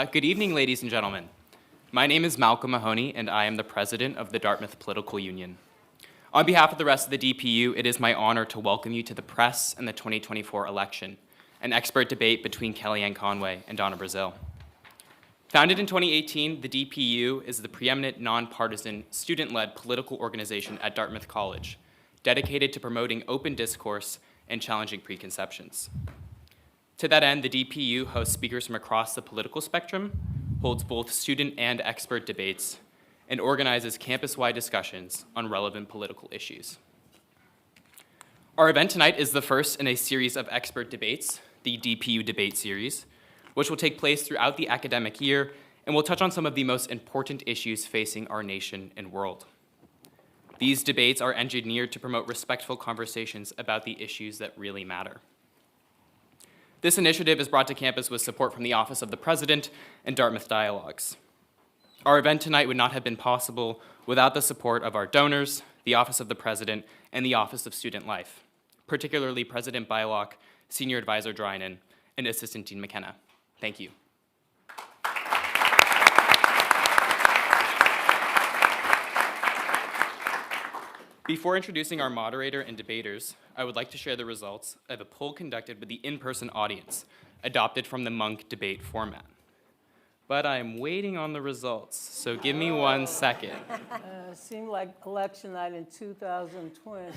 Good evening, ladies and gentlemen. My name is Malcolm Mahoney, and I am the president of the Dartmouth Political Union. On behalf of the rest of the DPU, it is my honor to welcome you to the press and the 2024 election, an expert debate between KELLYANNE Conway and DONNA BRAZILE. Founded in 2018, the DPU is the preeminent nonpartisan, student-led political organization at Dartmouth College, dedicated to promoting open discourse and challenging preconceptions. To that end, the DPU hosts speakers from across the political spectrum, holds both student and expert debates, and organizes campus-wide discussions on relevant political issues. Our event tonight is the first in a series of expert debates, the DPU Debate Series, which will take place throughout the academic year and will touch on some of the most important issues facing our nation and world. These debates are engineered to promote respectful conversations about the issues that really matter. This initiative is brought to campus with support from the Office of the President and Dartmouth Dialogues. Our event tonight would not have been possible without the support of our donors, the Office of the President, and the Office of Student Life, particularly President Bylock, Senior Advisor Drynan, and Assistant Dean McKenna. Thank you. Before introducing our moderator and debaters, I would like to share the results of a poll conducted with the in-person audience, adopted from the Monk debate format. But I'm waiting on the results, so give me 1 second. Seemed like election night in 2020.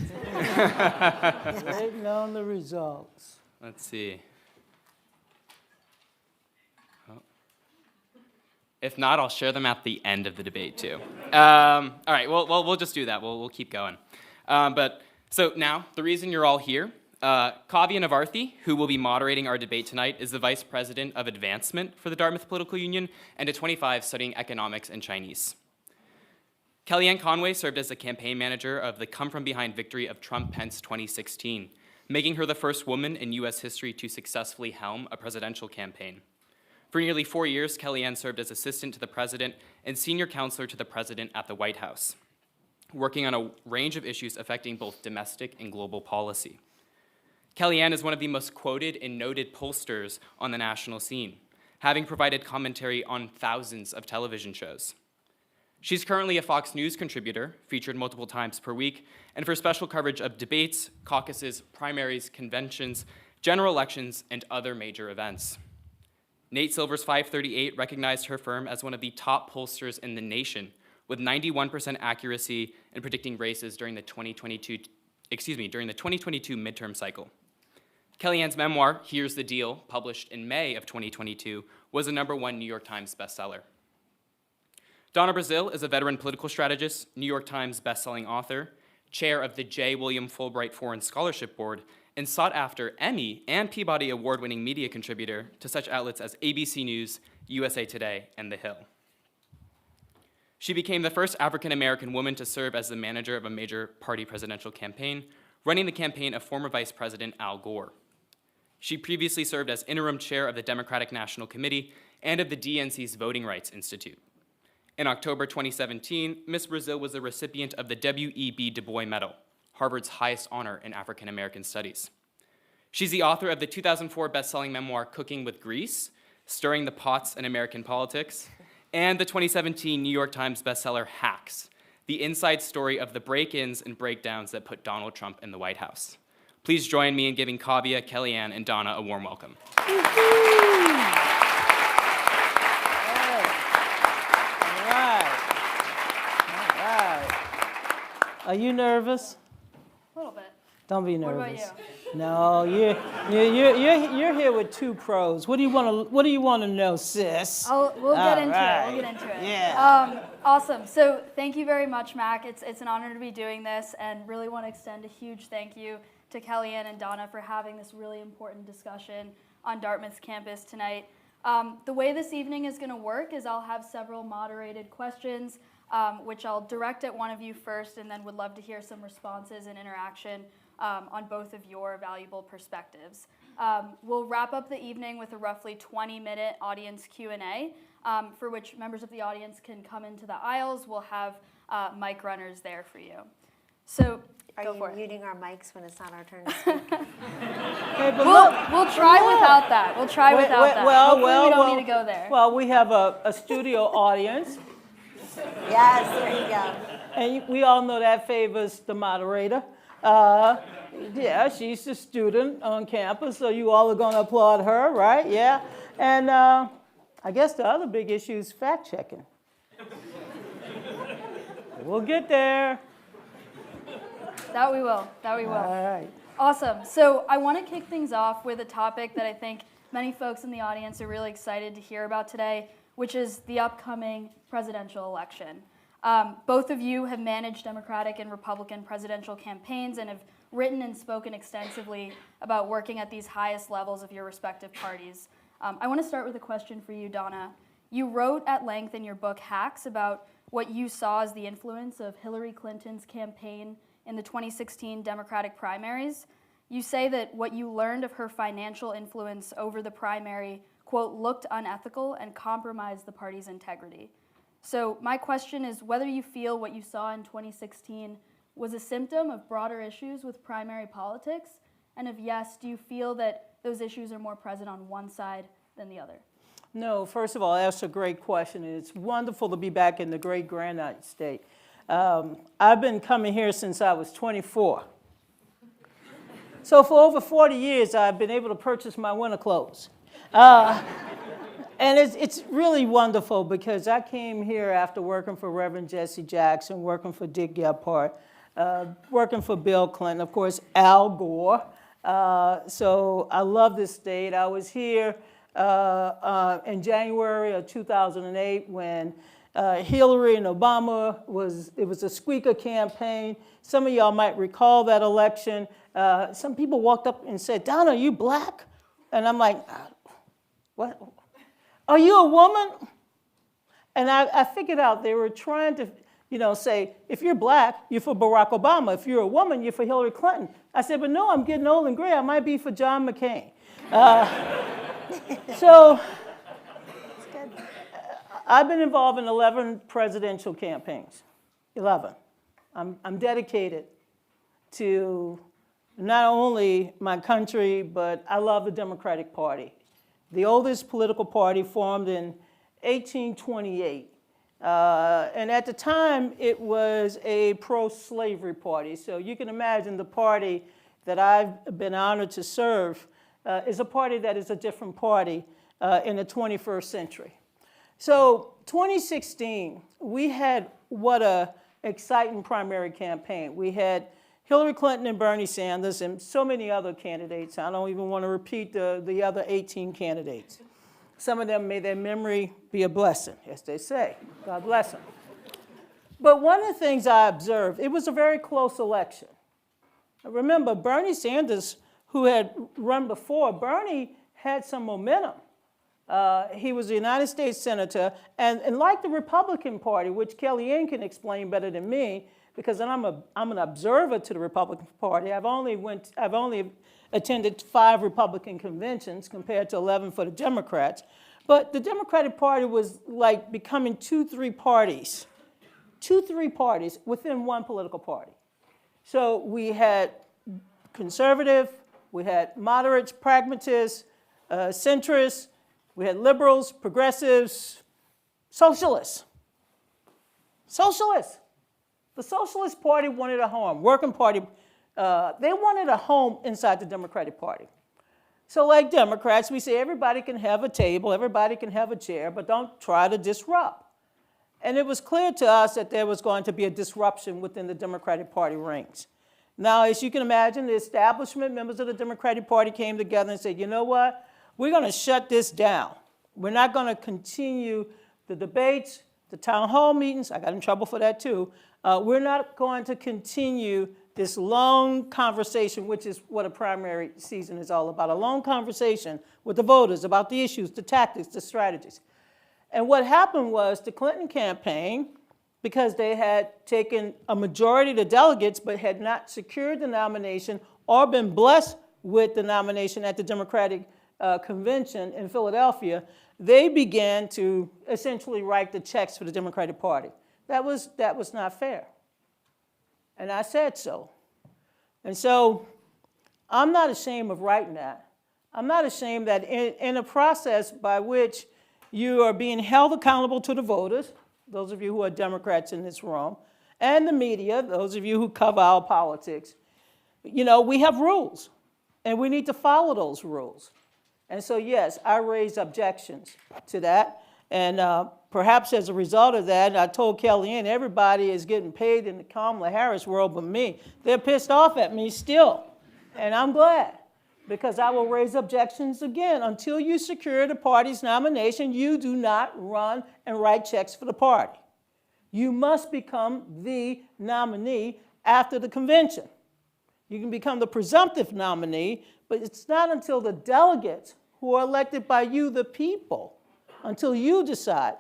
Waiting on the results. Let's see. If not, I'll share them at the end of the debate, too. All right, well, we'll just do that. We'll keep going. So now, the reason you're all here, Kavya Navarthi, who will be moderating our debate tonight, is the Vice President of Advancement for the Dartmouth Political Union and a 25 studying economics and Chinese. KELLYANNE Conway served as the campaign manager of the come-from-behind victory of Trump-Pence 2016, making her the first woman in U.S. history to successfully helm a presidential campaign. For nearly 4 years, KELLYANNE served as assistant to the president and senior counselor to the president at the White House, working on a range of issues affecting both domestic and global policy. KELLYANNE is one of the most quoted and noted pollsters on the national scene, having provided commentary on thousands of television shows. She's currently a Fox News contributor, featured multiple times per week, and for special coverage of debates, caucuses, primaries, conventions, general elections, and other major events. Nate Silver's 538 recognized her firm as one of the top pollsters in the nation, with 91% accuracy in predicting races during the 2022 midterm cycle. KELLYANNE's memoir, Here's the Deal, published in May of 2022, was a #1 New York Times bestseller. DONNA BRAZILE is a veteran political strategist, New York Times bestselling author, chair of the J. William Fulbright Foreign Scholarship Board, and sought-after Emmy and Peabody Award-winning media contributor to such outlets as ABC News, USA Today, and The Hill. She became the first African-American woman to serve as the manager of a major party presidential campaign, running the campaign of former Vice President Al Gore. She previously served as interim chair of the Democratic National Committee and of the DNC's Voting Rights Institute. In October 2017, Ms. Brazile was the recipient of the W.E.B. Du Bois Medal, Harvard's highest honor in African American studies. She's the author of the 2004 best-selling memoir, Cooking with Grease, Stirring the Pots in American Politics, and the 2017 New York Times bestseller, Hacks, the inside story of the break-ins and breakdowns that put Donald Trump in the White House. Please join me in giving Kavya, KELLYANNE, and DONNA a warm welcome. All right. Are you nervous? A little bit. Don't be What nervous. about you? No, you're here with two pros. What do you want to know, sis? We'll get into it. We'll get into it. Yeah. Awesome. So thank you very much, Mac. It's an honor to be doing this, and really want to extend a huge thank you to KELLYANNE and DONNA for having this really important discussion on Dartmouth's campus tonight. The way this evening is going to work is I'll have several moderated questions, which I'll direct at one of you first, and then would love to hear some responses and interaction on both of your valuable perspectives. We'll wrap up the evening with a roughly 20-minute audience Q&A, for which members of the audience can come into the aisles. We'll have mic runners there for you. So Are Go you for it. muting our mics when it's not our turn to speak? Okay, but We'll try without that. We'll try without that. Hopefully we don't need to go there. Well, we have a studio audience, Yes, there you go. and we all know that favors the moderator. Yeah, she's a student on campus, so you all are going to applaud her, right? Yeah. And I guess the other big issue is fact-checking. We'll get there. That we will. That we will. All right. Awesome. So I want to kick things off with a topic that I think many folks in the audience are really excited to hear about today, which is the upcoming presidential election. Both of you have managed Democratic and Republican presidential campaigns and have written and spoken extensively about working at these highest levels of your respective parties. I want to start with a question for you, Donna. You wrote at length in your book, Hacks, about what you saw as the influence of Hillary Clinton's campaign in the 2016 Democratic primaries. You say that what you learned of her financial influence over the primary, quote, looked unethical and compromised the party's integrity. So my question is whether you feel what you saw in 2016 was a symptom of broader issues with primary politics, and if yes, do you feel that those issues are more present on one side than the other? No, first of all, that's a great question. It's wonderful to be back in the great Granite State. I've been coming here since I was 24. So for over 40 years, I've been able to purchase my winter clothes. And it's really wonderful because I came here after working for Reverend Jesse Jackson, working for Dick Gephardt, working for Bill Clinton, of course, Al Gore. So I love this state. I was here in January of 2008 when Hillary and Obama it was a squeaker campaign. Some of y'all might recall that election. Some people walked up and said, "Donna, are you black?" And I'm like, "What? Are you a woman?" And I figured out they were trying to, say, if you're black, you're for Barack Obama. If you're a woman, you're for Hillary Clinton. I said, but no, I'm getting old and gray. I might be for John McCain. So I've been involved in 11 presidential campaigns, 11. I'm dedicated to not only my country, but I love the Democratic Party. The oldest political party formed in 1828. And at the time, it was a pro-slavery party. So you can imagine the party that I've been honored to serve is a party that is a different party in the 21st century. So 2016, we had what a exciting primary campaign. We had Hillary Clinton and Bernie Sanders and so many other candidates. I don't even want to repeat the other 18 candidates. Some of them, may their memory be a blessing, as they say. God bless them. But one of the things I observed, it was a very close election. Remember, Bernie Sanders, who had run before, Bernie had some momentum. He was a United States Senator, and like the Republican Party, which Kellyanne can explain better than me, because I'm an observer to the Republican Party. I've only attended 5 Republican conventions compared to 11 for the Democrats. But the Democratic Party was like becoming 2-3 parties within one political party. So we had conservative, we had moderates, pragmatists, centrists, we had liberals, progressives, socialists. Socialists. The Socialist Party wanted a home. Working Party, they wanted a home inside the Democratic Party. So like Democrats, we say everybody can have a table, everybody can have a chair, but don't try to disrupt. And it was clear to us that there was going to be a disruption within the Democratic Party ranks. Now, as you can imagine, the establishment members of the Democratic Party came together and said, you know what? We're going to shut this down. We're not going to continue the debates, the town hall meetings. I got in trouble for that too. We're not going to continue this long conversation, which is what a primary season is all about, a long conversation with the voters about the issues, the tactics, the strategies. And what happened was the Clinton campaign, because they had taken a majority of the delegates but had not secured the nomination or been blessed with the nomination at the Democratic convention in Philadelphia, they began to essentially write the checks for the Democratic Party. That was not fair. And I said so. And so I'm not ashamed of writing that. I'm not ashamed that in a process by which you are being held accountable to the voters, those of you who are Democrats in this room, and the media, those of you who cover our politics, you know, we have rules, and we need to follow those rules. And so, yes, I raised objections to that, and perhaps as a result of that, I told Kellyanne, everybody is getting paid in the Kamala Harris world but me. They're pissed off at me still, and I'm glad, because I will raise objections again. Until you secure the party's nomination, you do not run and write checks for the party. You must become the nominee after the convention. You can become the presumptive nominee, but it's not until the delegates who are elected by you, the people, until you decide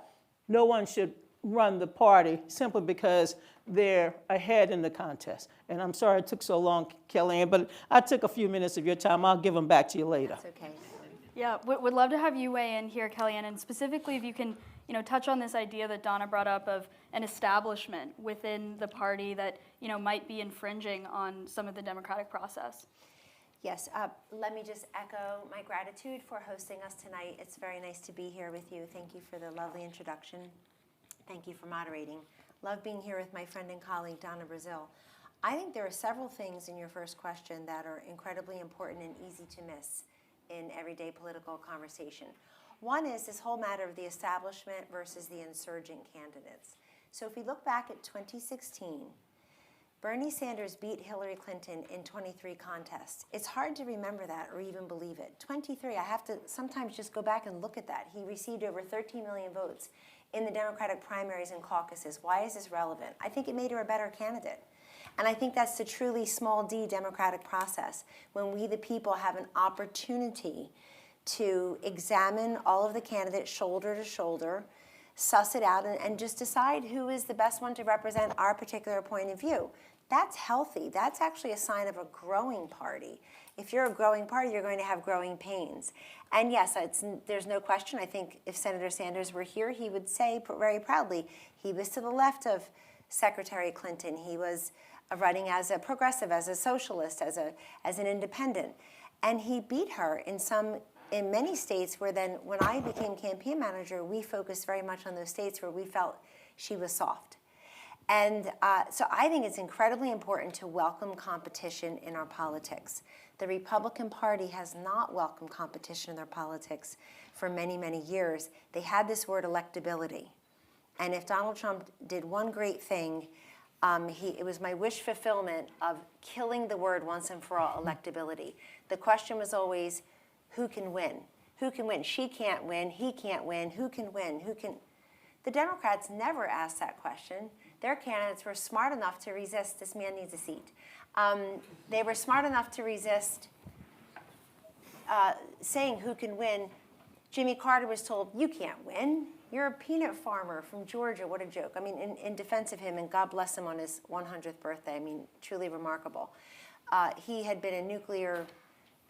no one should run the party simply because they're ahead in the contest. And I'm sorry it took so long, Kellyanne, but I took a few minutes of your time. I'll give them back to you later. That's okay. Yeah, would love to have you weigh in here, Kellyanne, and specifically if you can, touch on this idea that Donna brought up of an establishment within the party that, might be infringing on some of the democratic process. Yes, let me just echo my gratitude for hosting us tonight. It's very nice to be here with you. Thank you for the lovely introduction. Thank you for moderating. Love being here with my friend and colleague, Donna Brazile. I think there are several things in your first question that are incredibly important and easy to miss in everyday political conversation. One is this whole matter of the establishment versus the insurgent candidates. So if we look back at 2016, Bernie Sanders beat Hillary Clinton in 23 contests. It's hard to remember that or even believe it. 23, I have to sometimes just go back and look at that. He received over 13 million votes in the Democratic primaries and caucuses. Why is this relevant? I think it made her a better candidate. And I think that's the truly small d democratic process, when we the people have an opportunity to examine all of the candidates shoulder to shoulder, suss it out, and just decide who is the best one to represent our particular point of view. That's healthy. That's actually a sign of a growing party. If you're a growing party, you're going to have growing pains. And yes, there's no question. I think if Senator Sanders were here, he would say very proudly, he was to the left of Secretary Clinton. He was running as a progressive, as a socialist, as an independent. And he beat her in many states where then, when I became campaign manager, we focused very much on those states where we felt she was soft. And so I think it's incredibly important to welcome competition in our politics. The Republican Party has not welcomed competition in their politics for many, many years. They had this word electability. And if Donald Trump did one great thing, it was my wish fulfillment of killing the word once and for all, electability. The question was always, who can win? Who can win? She can't win. He can't win. Who can win? Who can? The Democrats never asked that question. Their candidates were smart enough to resist. This man needs a seat. They were smart enough to resist saying who can win. Jimmy Carter was told, you can't win. You're a peanut farmer from Georgia. What a joke. I mean, in defense of him, and God bless him on his 100th birthday. I mean, truly remarkable. He had been a nuclear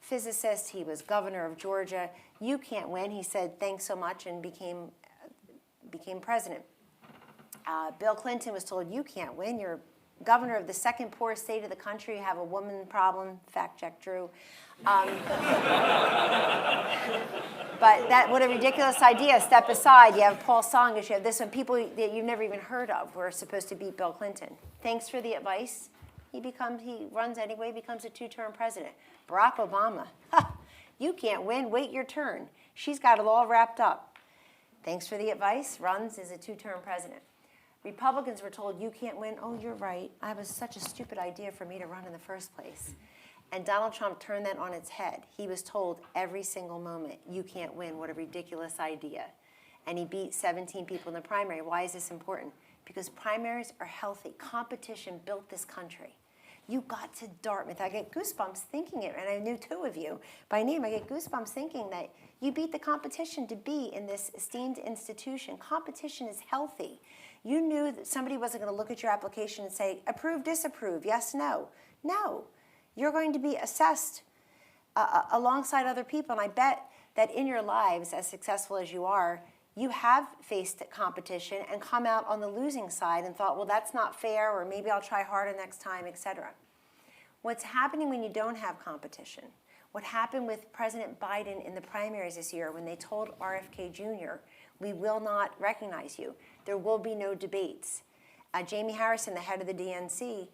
physicist. He was governor of Georgia. You can't win. He said, thanks so much, and became president. Bill Clinton was told, you can't win. You're governor of the second poorest state of the country. You have a woman problem. Fact check, Drew. But what a ridiculous idea. Step aside. You have Paul Songas. You have this one. People that you've never even heard of were supposed to beat Bill Clinton. Thanks for the advice. He runs anyway, becomes a two-term president. Barack Obama. You can't win. Wait your turn. She's got it all wrapped up. Thanks for the advice. Runs as a two-term president. Republicans were told, you can't win. Oh, you're right. I was such a stupid idea for me to run in the first place. And Donald Trump turned that on its head. He was told every single moment, you can't win. What a ridiculous idea. And he beat 17 people in the primary. Why is this important? Because primaries are healthy. Competition built this country. You got to Dartmouth. I get goosebumps thinking it, and I knew two of you by name. I get goosebumps thinking that you beat the competition to be in this esteemed institution. Competition is healthy. You knew that somebody wasn't going to look at your application and say, approve, disapprove, yes, no. No. You're going to be assessed alongside other people, and I bet that in your lives, as successful as you are, you have faced competition and come out on the losing side and thought, well, that's not fair, or maybe I'll try harder next time, etc. What's happening when you don't have competition? What happened with President Biden in the primaries this year when they told RFK Jr., we will not recognize you. There will be no debates. Jamie Harrison, the head of the DNC,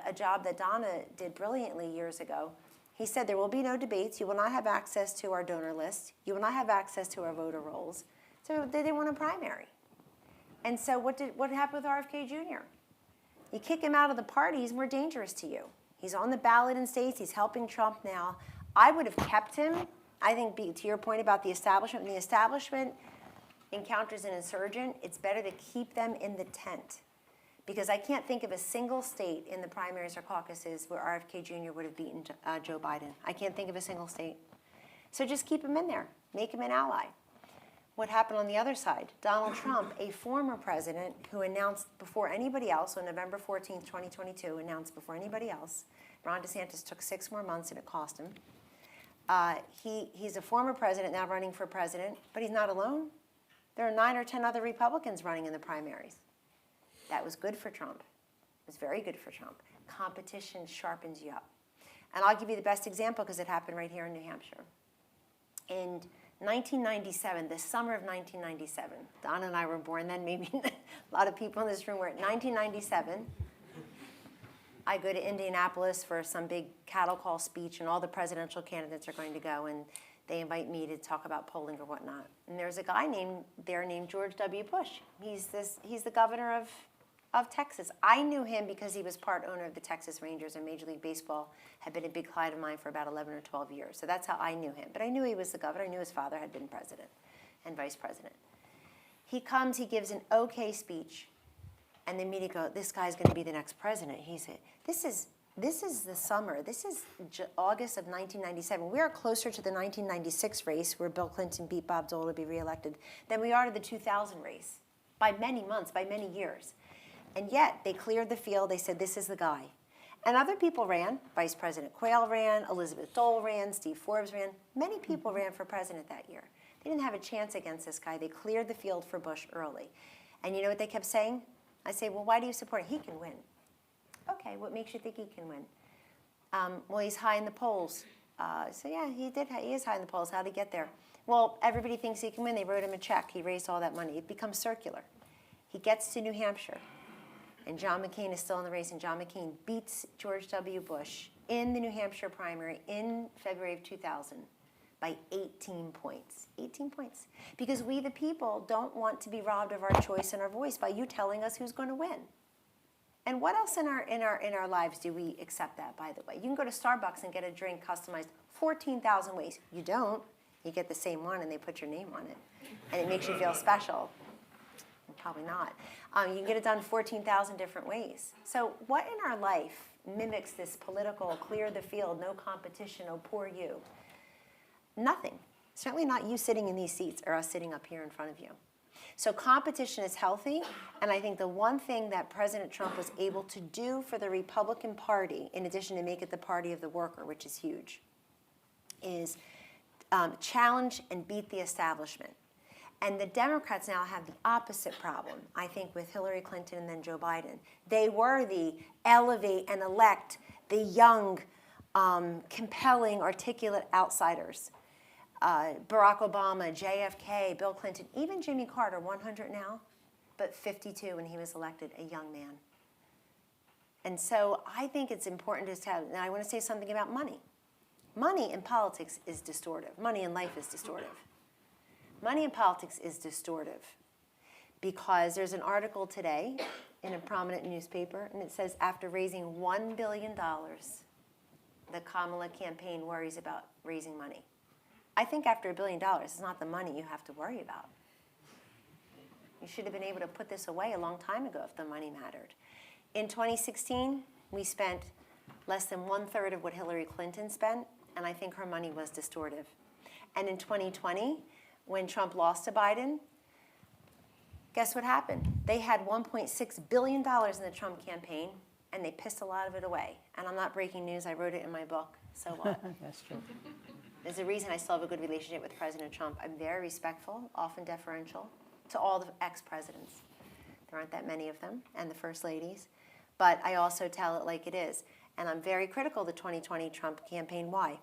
a job that Donna did brilliantly years ago, he said there will be no debates. You will not have access to our donor list. You will not have access to our voter rolls. So they didn't want a primary. And so what happened with RFK Jr.? You kick him out of the party, he's more dangerous to you. He's on the ballot in states. He's helping Trump now. I would have kept him. I think, to your point about the establishment, when the establishment encounters an insurgent, it's better to keep them in the tent. Because I can't think of a single state in the primaries or caucuses where RFK Jr. would have beaten Joe Biden. I can't think of a single state. So just keep him in there. Make him an ally. What happened on the other side? Donald Trump, a former president who announced before anybody else on November 14th, 2022, announced before anybody else. Ron DeSantis took 6 more months and it cost him. He's a former president now running for president, but he's not alone. There are 9 or 10 other Republicans running in the primaries. That was good for Trump. It was very good for Trump. Competition sharpens you up. And I'll give you the best example because it happened right here in New Hampshire. In 1997, the summer of 1997, Donna and I were born then, maybe a lot of people in this room were. At 1997, I go to Indianapolis for some big cattle call speech, and all the presidential candidates are going to go, and they invite me to talk about polling or whatnot. And there's a guy named George W. Bush. He's the governor of Texas. I knew him because he was part owner of the Texas Rangers, and Major League Baseball had been a big client of mine for about 11 or 12 years. So that's how I knew him. But I knew he was the governor. I knew his father had been president and vice president. He comes, he gives an okay speech, and the media go, this guy's going to be the next president. He said, this is the summer. This is August of 1997. We are closer to the 1996 race where Bill Clinton beat Bob Dole to be reelected than we are to the 2000 race by many months, by many years. And yet, they cleared the field. They said, this is the guy. And other people ran. Vice President Quayle ran. Elizabeth Dole ran. Steve Forbes ran. Many people ran for president that year. They didn't have a chance against this guy. They cleared the field for Bush early. And you know what they kept saying? I say, well, why do you support him? He can win. Okay, what makes you think he can win? Well, he's high in the polls. So yeah, he is high in the polls. How did he get there? Well, everybody thinks he can win. They wrote him a check. He raised all that money. It becomes circular. He gets to New Hampshire. And John McCain is still in the race, and John McCain beats George W. Bush in the New Hampshire primary in February of 2000 by 18 points. 18 points. Because we, the people, don't want to be robbed of our choice and our voice by you telling us who's going to win. And what else in our lives do we accept that, by the way? You can go to Starbucks and get a drink customized 14,000 ways. You don't. You get the same one, and they put your name on it. And it makes you feel special. Probably not. You can get it done 14,000 different ways. So what in our life mimics this political, clear the field, no competition, oh, poor you? Nothing. Certainly not you sitting in these seats or us sitting up here in front of you. So competition is healthy, and I think the one thing that President Trump was able to do for the Republican Party, in addition to make it the party of the worker, which is huge, is challenge and beat the establishment. And the Democrats now have the opposite problem, I think, with Hillary Clinton and then Joe Biden. They were the elevate and elect the young, compelling, articulate outsiders. Barack Obama, JFK, Bill Clinton, even Jimmy Carter, 100 now, but 52 when he was elected, a young man. And so I think it's important to have, now I want to say something about money. Money in politics is distortive. Money in life is distortive. Money in politics is distortive because there's an article today in a prominent newspaper, and it says after raising $1 billion, the Kamala campaign worries about raising money. I think after $1 billion, it's not the money you have to worry about. You should have been able to put this away a long time ago if the money mattered. In 2016, we spent less than 1/3 of what Hillary Clinton spent, and I think her money was distortive. And in 2020, when Trump lost to Biden, guess what happened? They had $1.6 billion in the Trump campaign, and they pissed a lot of it away. And I'm not breaking news. I wrote it in my book. So what? That's true. There's a reason I still have a good relationship with President Trump. I'm very respectful, often deferential, to all the ex-presidents. There aren't that many of them, and the first ladies. But I also tell it like it is. And I'm very critical of the 2020 Trump campaign. Why?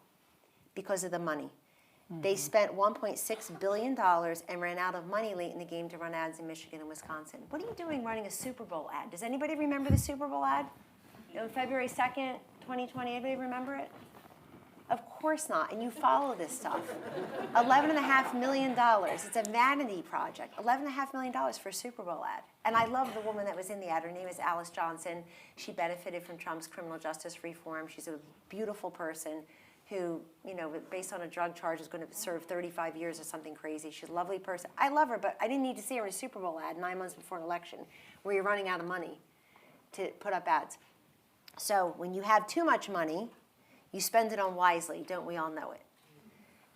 Because of the money. They spent $1.6 billion and ran out of money late in the game to run ads in Michigan and Wisconsin. What are you doing running a Super Bowl ad? Does anybody remember the Super Bowl ad? On February 2nd, 2020, anybody remember it? Of course not, and you follow this stuff. $11.5 million, it's a vanity project. $11.5 million for a Super Bowl ad. And I love the woman that was in the ad. Her name is Alice Johnson. She benefited from Trump's criminal justice reform. She's a beautiful person who, you know, based on a drug charge is going to serve 35 years or something crazy. She's a lovely person. I love her, but I didn't need to see her in a Super Bowl ad 9 months before an election where you're running out of money to put up ads. So when you have too much money, you spend it unwisely, don't we all know it?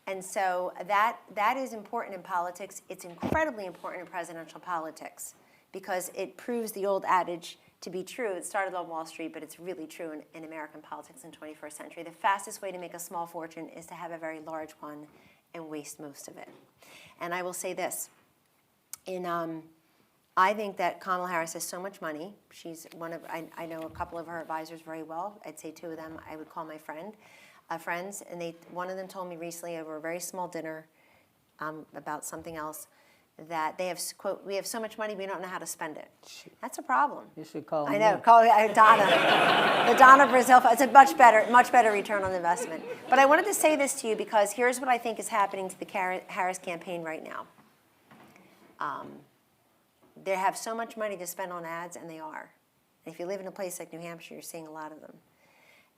And so that is important in politics. It's incredibly important in presidential politics because it proves the old adage to be true. It started on Wall Street, but it's really true in American politics in the 21st century. The fastest way to make a small fortune is to have a very large one and waste most of it. And I will say this. I think that Kamala Harris has so much money. She's one of, I know a couple of her advisors very well. I'd say two of them I would call my friends. And one of them told me recently over a very small dinner about something else that they have, quote, we have so much money we don't know how to spend it. That's a problem. You should call I me. know, call Donna. The Donna Brazil, it's a much better return on investment. But I wanted to say this to you because here's what I think is happening to the Harris campaign right now. They have so much money to spend on ads, and they are. And if you live in a place like New Hampshire, you're seeing a lot of them.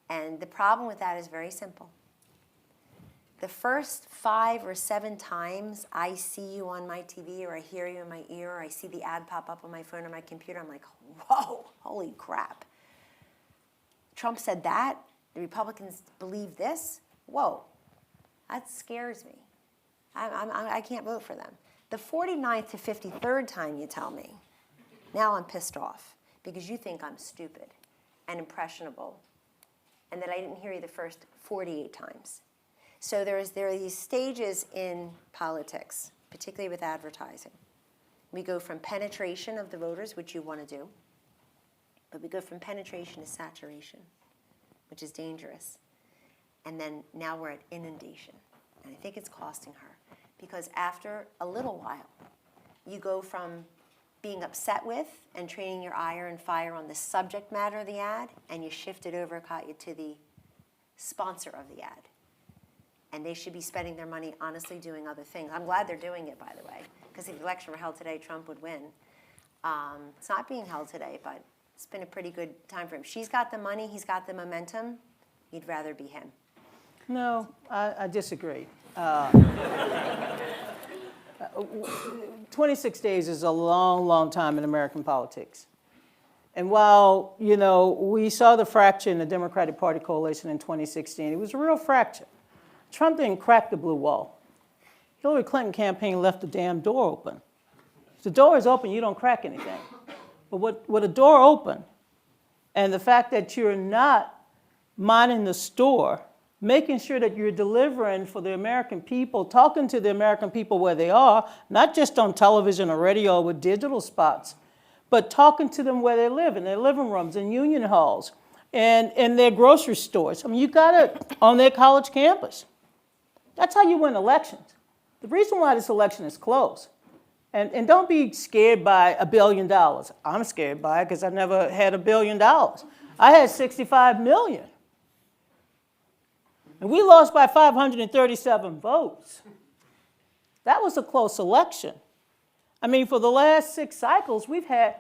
And the problem with that is very simple. The first 5 or 7 times I see you on my TV or I hear you in my ear or I see the ad pop up on my phone or my computer, I'm like, whoa, holy crap. Trump said that. The Republicans believe this. Whoa, that scares me. I can't vote for them. The 49th to 53rd time you tell me, now I'm pissed off because you think I'm stupid and impressionable and that I didn't hear you the first 48 times. So there are these stages in politics, particularly with advertising. We go from penetration of the voters, which you want to do, but we go from penetration to saturation, which is dangerous. And then now we're at inundation, and I think it's costing her. Because after a little while, you go from being upset with and training your ire and fire on the subject matter of the ad, and you shift it over, caught you to the sponsor of the ad. And they should be spending their money honestly doing other things. I'm glad they're doing it, by the way, because if the election were held today, Trump would win. It's not being held today, but it's been a pretty good time for him. She's got the money, he's got the momentum. You'd rather be him. No, I disagree. 26 days is a long, long time in American politics. And while, you know, we saw the fracture in the Democratic Party coalition in 2016, it was a real fracture. Trump didn't crack the blue wall. Hillary Clinton campaign left the damn door open. If the door is open, you don't crack anything. But with a door open, and the fact that you're not minding the store, making sure that you're delivering for the American people, talking to the American people where they are, not just on television or radio with digital spots, but talking to them where they live, in their living rooms, in union halls, and in their grocery stores. I mean, you got it on their college campus. That's how you win elections. The reason why this election is close, and don't be scared by $1 billion. I'm scared by it because I never had $1 billion. I had 65 million. And we lost by 537 votes. That was a close election. I mean, for the last 6 cycles, we've had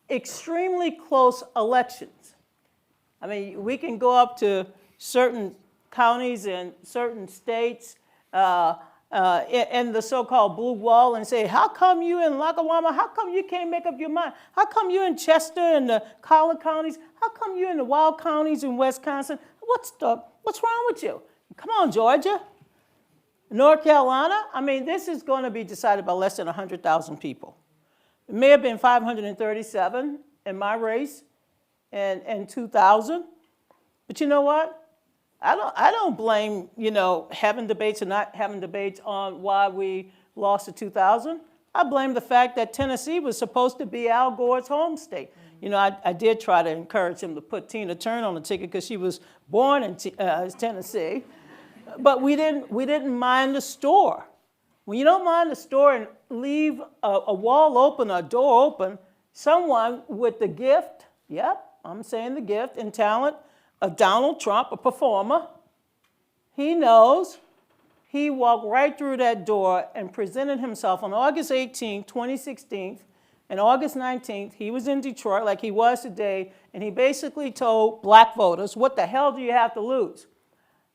extremely close elections. I mean, we can go up to certain counties and certain states in the so-called blue wall and say, how come you in Lackawanna, how come you can't make up your mind? How come you in Chester and the Collier counties? How come you in the wild counties in Wisconsin? What's wrong with you? Come on, Georgia. North Carolina, I mean, this is going to be decided by less than 100,000 people. It may have been 537 in my race in 2000. But you know what? I don't blame, you know, having debates or not having debates on why we lost in 2000. I blame the fact that Tennessee was supposed to be Al Gore's home state. You know, I did try to encourage him to put Tina Turner on the ticket because she was born in Tennessee. But we didn't mind the store. When you don't mind the store and leave a wall open, a door open, someone with the gift, yep, I'm saying the gift and talent of Donald Trump, a performer, he knows. He walked right through that door and presented himself on August 18, 2016, and August 19th, he was in Detroit like he was today, and he basically told black voters, what the hell do you have to lose?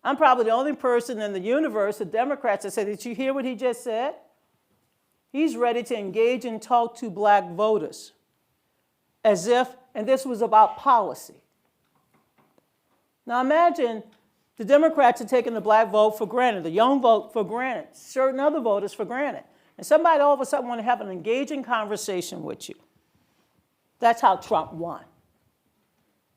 I'm probably the only person in the universe, the Democrats, that said, did you hear what he just said? He's ready to engage and talk to black voters as if, and this was about policy. Now imagine the Democrats are taking the black vote for granted, the young vote for granted, certain other voters for granted. And somebody all of a sudden want to have an engaging conversation with you. That's how Trump won.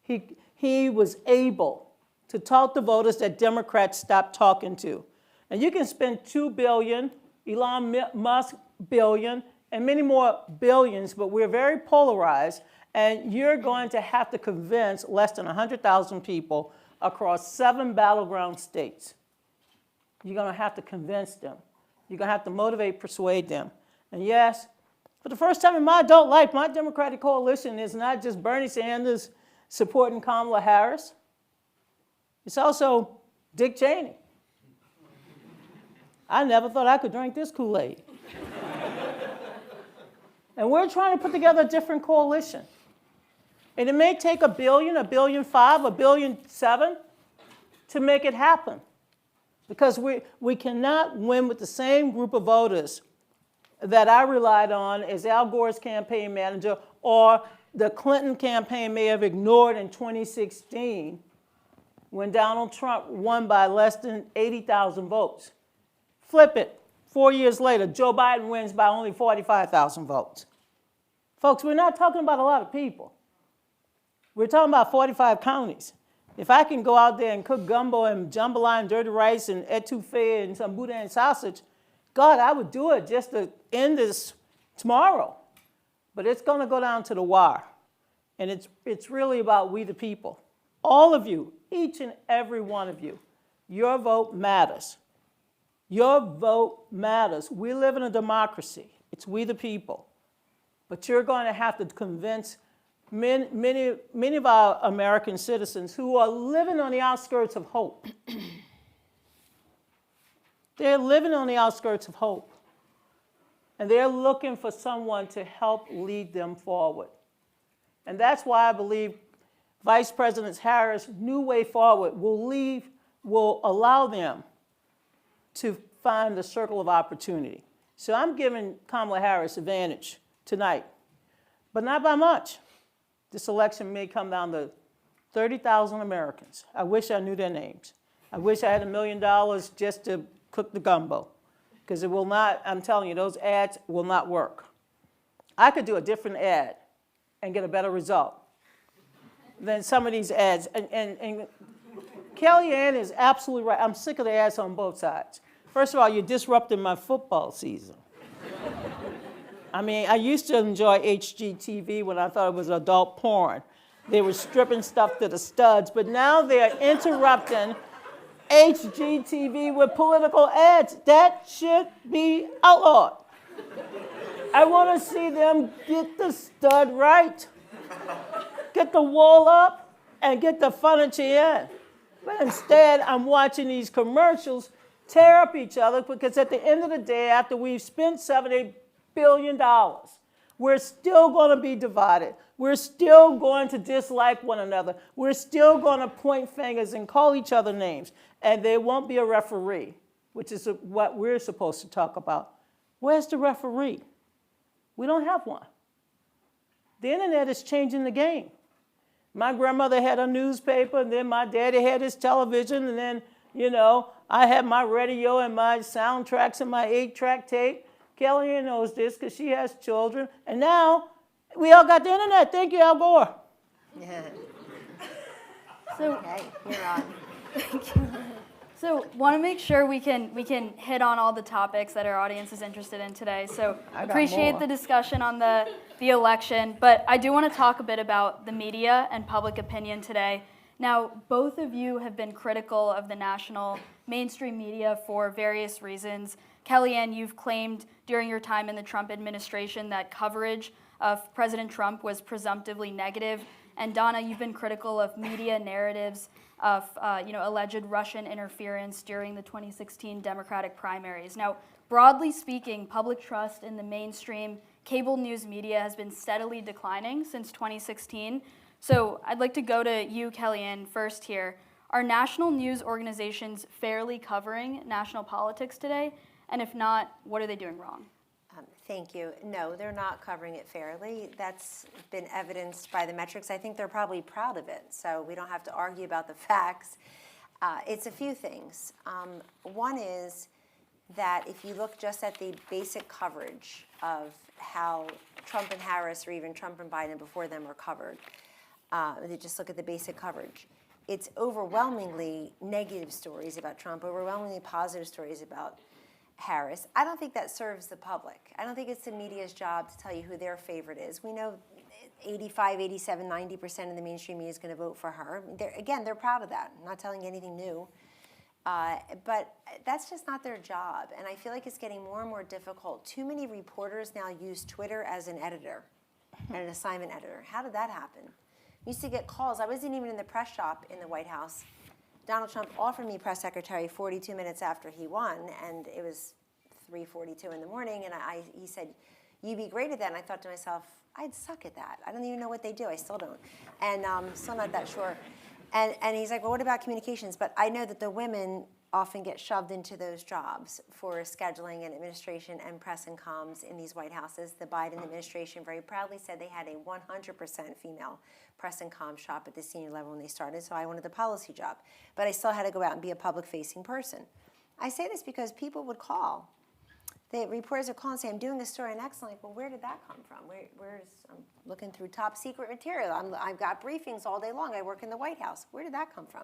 He was able to talk to voters that Democrats stopped talking to. And you can spend $2 billion, Elon Musk billion, and many more billions, but we're very polarized, and you're going to have to convince less than 100,000 people across 7 battleground states. You're going to have to convince them. You're going to have to motivate, persuade them. And yes, for the first time in my adult life, my Democratic coalition is not just Bernie Sanders supporting Kamala Harris. It's also Dick Cheney. I never thought I could drink this Kool-Aid. And we're trying to put together a different coalition. And it may take $1 billion, $1.5 billion, $1.7 billion to make it happen. Because we cannot win with the same group of voters that I relied on as Al Gore's campaign manager or the Clinton campaign may have ignored in 2016 when Donald Trump won by less than 80,000 votes. Flip it. 4 years later, Joe Biden wins by only 45,000 votes. Folks, we're not talking about a lot of people. We're talking about 45 counties. If I can go out there and cook gumbo and jambalaya and dirty rice and etouffee and some boudin sausage, God, I would do it just to end this tomorrow. But it's going to go down to the wire. And it's really about we the people. All of you, each and every one of you, your vote matters. Your vote matters. We live in a democracy. It's we the people. But you're going to have to convince many of our American citizens who are living on the outskirts of hope. They're living on the outskirts of hope. And they're looking for someone to help lead them forward. And that's why I believe Vice President Harris' new way forward will allow them to find the circle of opportunity. So I'm giving Kamala Harris advantage tonight, but not by much. This election may come down to 30,000 Americans. I wish I knew their names. I wish I had $1 million just to cook the gumbo, because it will not, I'm telling you, those ads will not work. I could do a different ad and get a better result than some of these ads. And Kellyanne is absolutely right. I'm sick of the ads on both sides. First of all, you're disrupting my football season. I mean, I used to enjoy HGTV when I thought it was adult porn. They were stripping stuff to the studs, but now they're interrupting HGTV with political ads. That should be outlawed. I want to see them get the stud right, get the wall up, and get the furniture in. But instead, I'm watching these commercials tear up each other, because at the end of the day, after we've spent $7-8 billion, we're still going to be divided. We're still going to dislike one another. We're still going to point fingers and call each other names. And there won't be a referee, which is what we're supposed to talk about. Where's the referee? We don't have one. The internet is changing the game. My grandmother had a newspaper, and then my daddy had his television, and then, you know, I had my radio and my soundtracks and my 8-track tape. Kellyanne knows this because she has children. And now we all got the internet. Thank you, Al Gore. Yeah. So, Okay, you're on. So want to make sure we can hit on all the topics that our audience is interested in today. So appreciate more. the discussion on the election, but I do want to talk a bit about the media and public opinion today. Now, both of you have been critical of the national mainstream media for various reasons. Kellyanne, you've claimed during your time in the Trump administration that coverage of President Trump was presumptively negative. And Donna, you've been critical of media narratives of alleged Russian interference during the 2016 Democratic primaries. Now, broadly speaking, public trust in the mainstream cable news media has been steadily declining since 2016. So I'd like to go to you, Kellyanne, first here. Are national news organizations fairly covering national politics today? And if not, what are they doing wrong? Thank you. No, they're not covering it fairly. That's been evidenced by the metrics. I think they're probably proud of it, so we don't have to argue about the facts. It's a few things. One is that if you look just at the basic coverage of how Trump and Harris, or even Trump and Biden before them, are covered, they just look at the basic coverage. It's overwhelmingly negative stories about Trump, overwhelmingly positive stories about Harris. I don't think that serves the public. I don't think it's the media's job to tell you who their favorite is. We know 85, 87, 90% of the mainstream media is going to vote for her. They're proud of that. I'm not telling you anything new. But that's just not their job. And I feel like it's getting more and more difficult. Too many reporters now use Twitter as an editor, and an assignment editor. How did that happen? We used to get calls. I wasn't even in the press shop in the White House. Donald Trump offered me press secretary 42 minutes after he won, and it was 3:42 in the morning, and he said, "You'd be great at that." And I thought to myself, I'd suck at that. I don't even know what they do. I still don't. And still not that sure. And he's like, well, what about communications? But I know that the women often get shoved into those jobs for scheduling and administration and press and comms in these White Houses. The Biden administration very proudly said they had a 100% female press and comms shop at the senior level when they started, so I wanted the policy job. But I still had to go out and be a public-facing person. I say this because people would call. The reporters would call and say, I'm doing a story on X. I'm like, well, where did that come from? I'm looking through top secret material. I've got briefings all day long. I work in the White House. Where did that come from?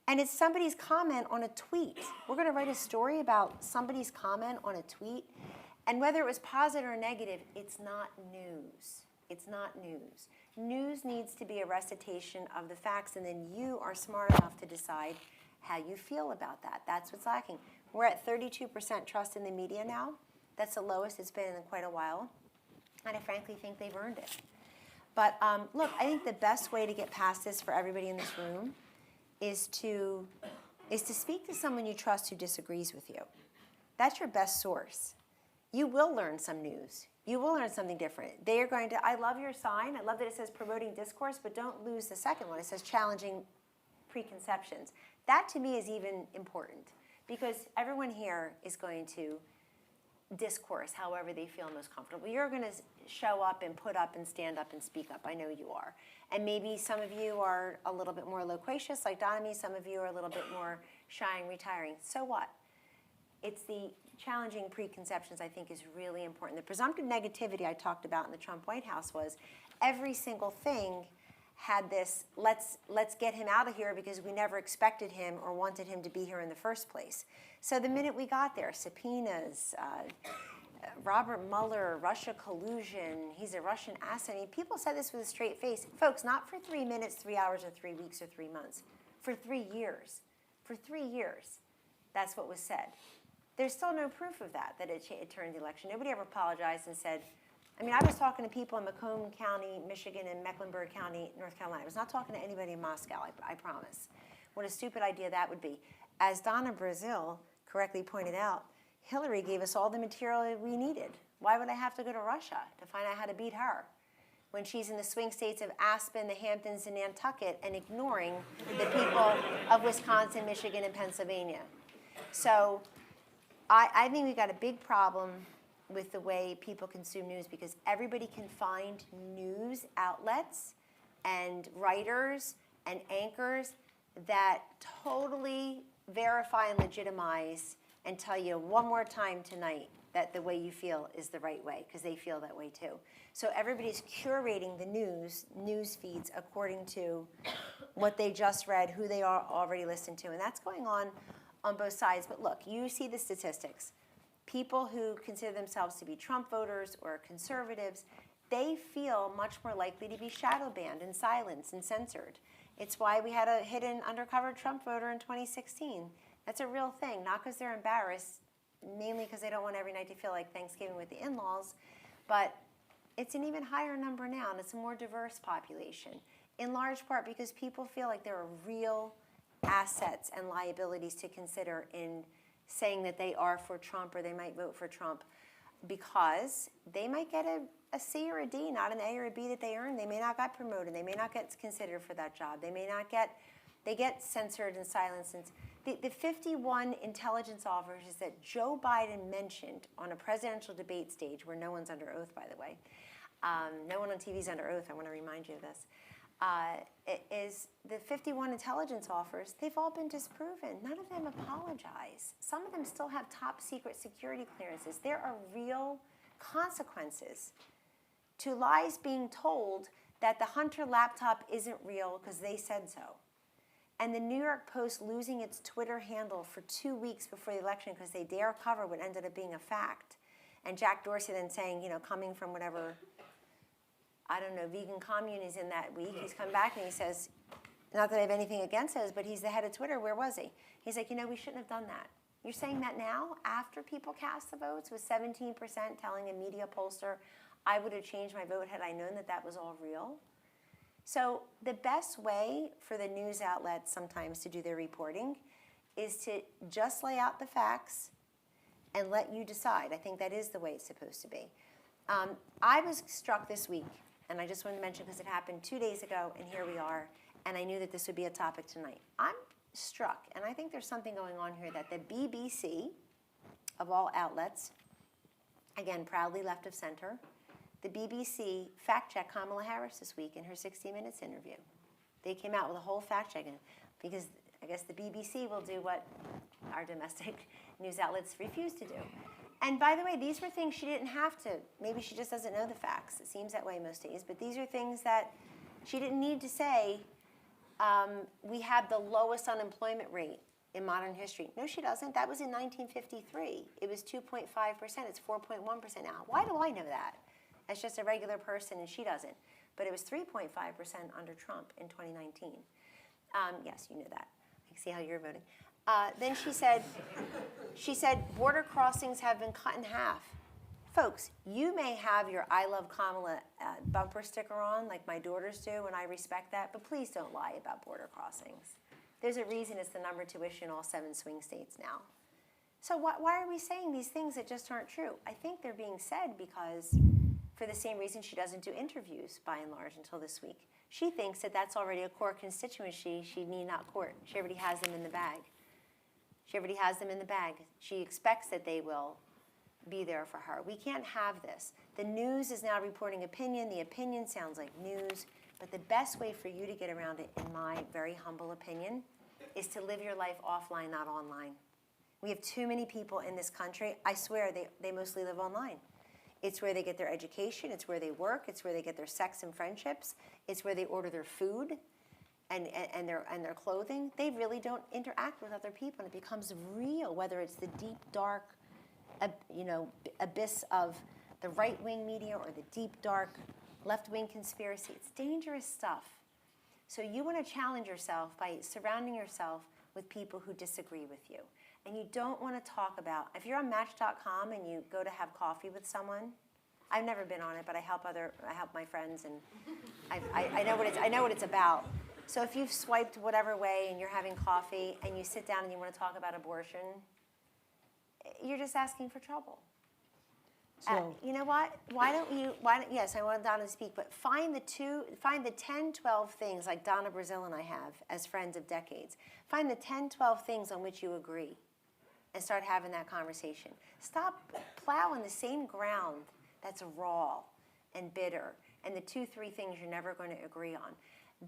And it's somebody's comment on a tweet. We're going to write a story about somebody's comment on a tweet. And whether it was positive or negative, it's not news. It's not news. News needs to be a recitation of the facts, and then you are smart enough to decide how you feel about that. That's what's lacking. We're at 32% trust in the media now. That's the lowest it's been in quite a while. And I frankly think they've earned it. But look, I think the best way to get past this for everybody in this room is to speak to someone you trust who disagrees with you. That's your best source. You will learn some news. You will learn something different. They are going to, I love your sign. I love that it says promoting discourse, but don't lose the second one. It says challenging preconceptions. That to me is even important because everyone here is going to discourse however they feel most comfortable. You're going to show up and put up and stand up and speak up. I know you are. And maybe some of you are a little bit more loquacious like Donna. Some of you are a little bit more shy and retiring. So what? It's the challenging preconceptions I think is really important. The presumptive negativity I talked about in the Trump White House was every single thing had this, let's get him out of here because we never expected him or wanted him to be here in the first place. So the minute we got there, subpoenas, Robert Mueller, Russia collusion, he's a Russian asset. I mean, people said this with a straight face. Folks, not for 3 minutes, 3 hours, or 3 weeks, or 3 months. For 3 years. For 3 years. That's what was said. There's still no proof of that it turned the election. Nobody ever apologized and said, I mean, I was talking to people in Macomb County, Michigan, and Mecklenburg County, North Carolina. I was not talking to anybody in Moscow, I promise. What a stupid idea that would be. As Donna Brazile correctly pointed out, Hillary gave us all the material we needed. Why would I have to go to Russia to find out how to beat her when she's in the swing states of Aspen, the Hamptons, and Nantucket and ignoring the people of Wisconsin, Michigan, and Pennsylvania? So I think we've got a big problem with the way people consume news because everybody can find news outlets and writers and anchors that totally verify and legitimize and tell you one more time tonight that the way you feel is the right way, because they feel that way too. So everybody's curating the news feeds according to what they just read, who they are already listened to, and that's going on both sides. But look, you see the statistics. People who consider themselves to be Trump voters or conservatives, they feel much more likely to be shadow banned and silenced and censored. It's why we had a hidden undercover Trump voter in 2016. That's a real thing, not because they're embarrassed, mainly because they don't want every night to feel like Thanksgiving with the in-laws, but it's an even higher number now, and it's a more diverse population, in large part because people feel like there are real assets and liabilities to consider in saying that they are for Trump or they might vote for Trump, because they might get a C or a D, not an A or a B that they earned. They may not get promoted. They may not get considered for that job. They may not get, they get censored and silenced. And the 51 intelligence officers that Joe Biden mentioned on a presidential debate stage, where no one's under oath, by the way, no one on TV is under oath, I want to remind you of this, is the 51 intelligence officers, they've all been disproven. None of them apologize. Some of them still have top secret security clearances. There are real consequences to lies being told that the Hunter laptop isn't real because they said so. And the New York Post losing its Twitter handle for 2 weeks before the election because they dare cover what ended up being a fact. And Jack Dorsey then saying, you know, coming from whatever, I don't know, vegan commune is in that week, he's come back and he says, not that I have anything against us, but he's the head of Twitter, where was he? He's like, you know, we shouldn't have done that. You're saying that now, after people cast the votes, with 17% telling a media pollster, I would have changed my vote had I known that that was all real? So the best way for the news outlets sometimes to do their reporting is to just lay out the facts and let you decide. I think that is the way it's supposed to be. I was struck this week, and I just wanted to mention because it happened 2 days ago, and here we are, and I knew that this would be a topic tonight. I'm struck, and I think there's something going on here, that the BBC, of all outlets, again, proudly left of center, the BBC fact-checked Kamala Harris this week in her 60 Minutes interview. They came out with a whole fact-checking, because I guess the BBC will do what our domestic news outlets refuse to do. And by the way, these were things she didn't have to. Maybe she just doesn't know the facts. It seems that way most days. But these are things that she didn't need to say. We have the lowest unemployment rate in modern history. No, she doesn't. That was in 1953. It was 2.5%. It's 4.1% now. Why do I know that? As just a regular person, and she doesn't. But it was 3.5% under Trump in 2019. Yes, you knew that. I can see how you're voting. Then she said, border crossings have been cut in half. Folks, you may have your I Love Kamala bumper sticker on, like my daughters do, and I respect that, but please don't lie about border crossings. There's a reason it's the number 2 issue in all 7 swing states now. So why are we saying these things that just aren't true? I think they're being said because, for the same reason she doesn't do interviews, by and large, until this week. She thinks that that's already a core constituency she need not court. She already has them in the bag. She already has them in the bag. She expects that they will be there for her. We can't have this. The news is now reporting opinion. The opinion sounds like news. But the best way for you to get around it, in my very humble opinion, is to live your life offline, not online. We have too many people in this country, I swear, they mostly live online. It's where they get their education. It's where they work. It's where they get their sex and friendships. It's where they order their food and their clothing. They really don't interact with other people, and it becomes real, whether it's the deep, dark, abyss of the right-wing media or the deep, dark, left-wing conspiracy. It's dangerous stuff. So you want to challenge yourself by surrounding yourself with people who disagree with you. And you don't want to talk about, if you're on Match.com and you go to have coffee with someone, I've never been on it, but I help my friends, and I know what it's about. So if you've swiped whatever way and you're having coffee and you sit down and you want to talk about abortion, you're just asking for trouble. So, You know what? Yes, I want Donna to speak, but find the 10, 12 things, like Donna Brazile and I have as friends of decades. Find the 10, 12 things on which you agree and start having that conversation. Stop plowing the same ground that's raw and bitter and the 2, 3 things you're never going to agree on.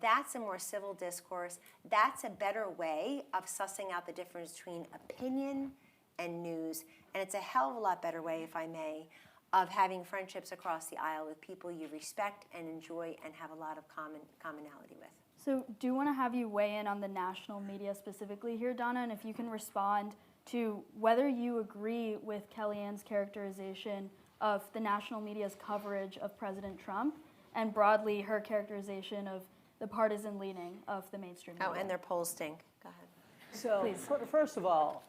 That's a more civil discourse. That's a better way of sussing out the difference between opinion and news. And it's a hell of a lot better way, if I may, of having friendships across the aisle with people you respect and enjoy and have a lot of commonality with. So do want to have you weigh in on the national media specifically here, Donna, and if you can respond to whether you agree with Kellyanne's characterization of the national media's coverage of President Trump and broadly her characterization of the partisan leaning of the mainstream media. Oh, and their polls stink. Go ahead. So, Please. first of all,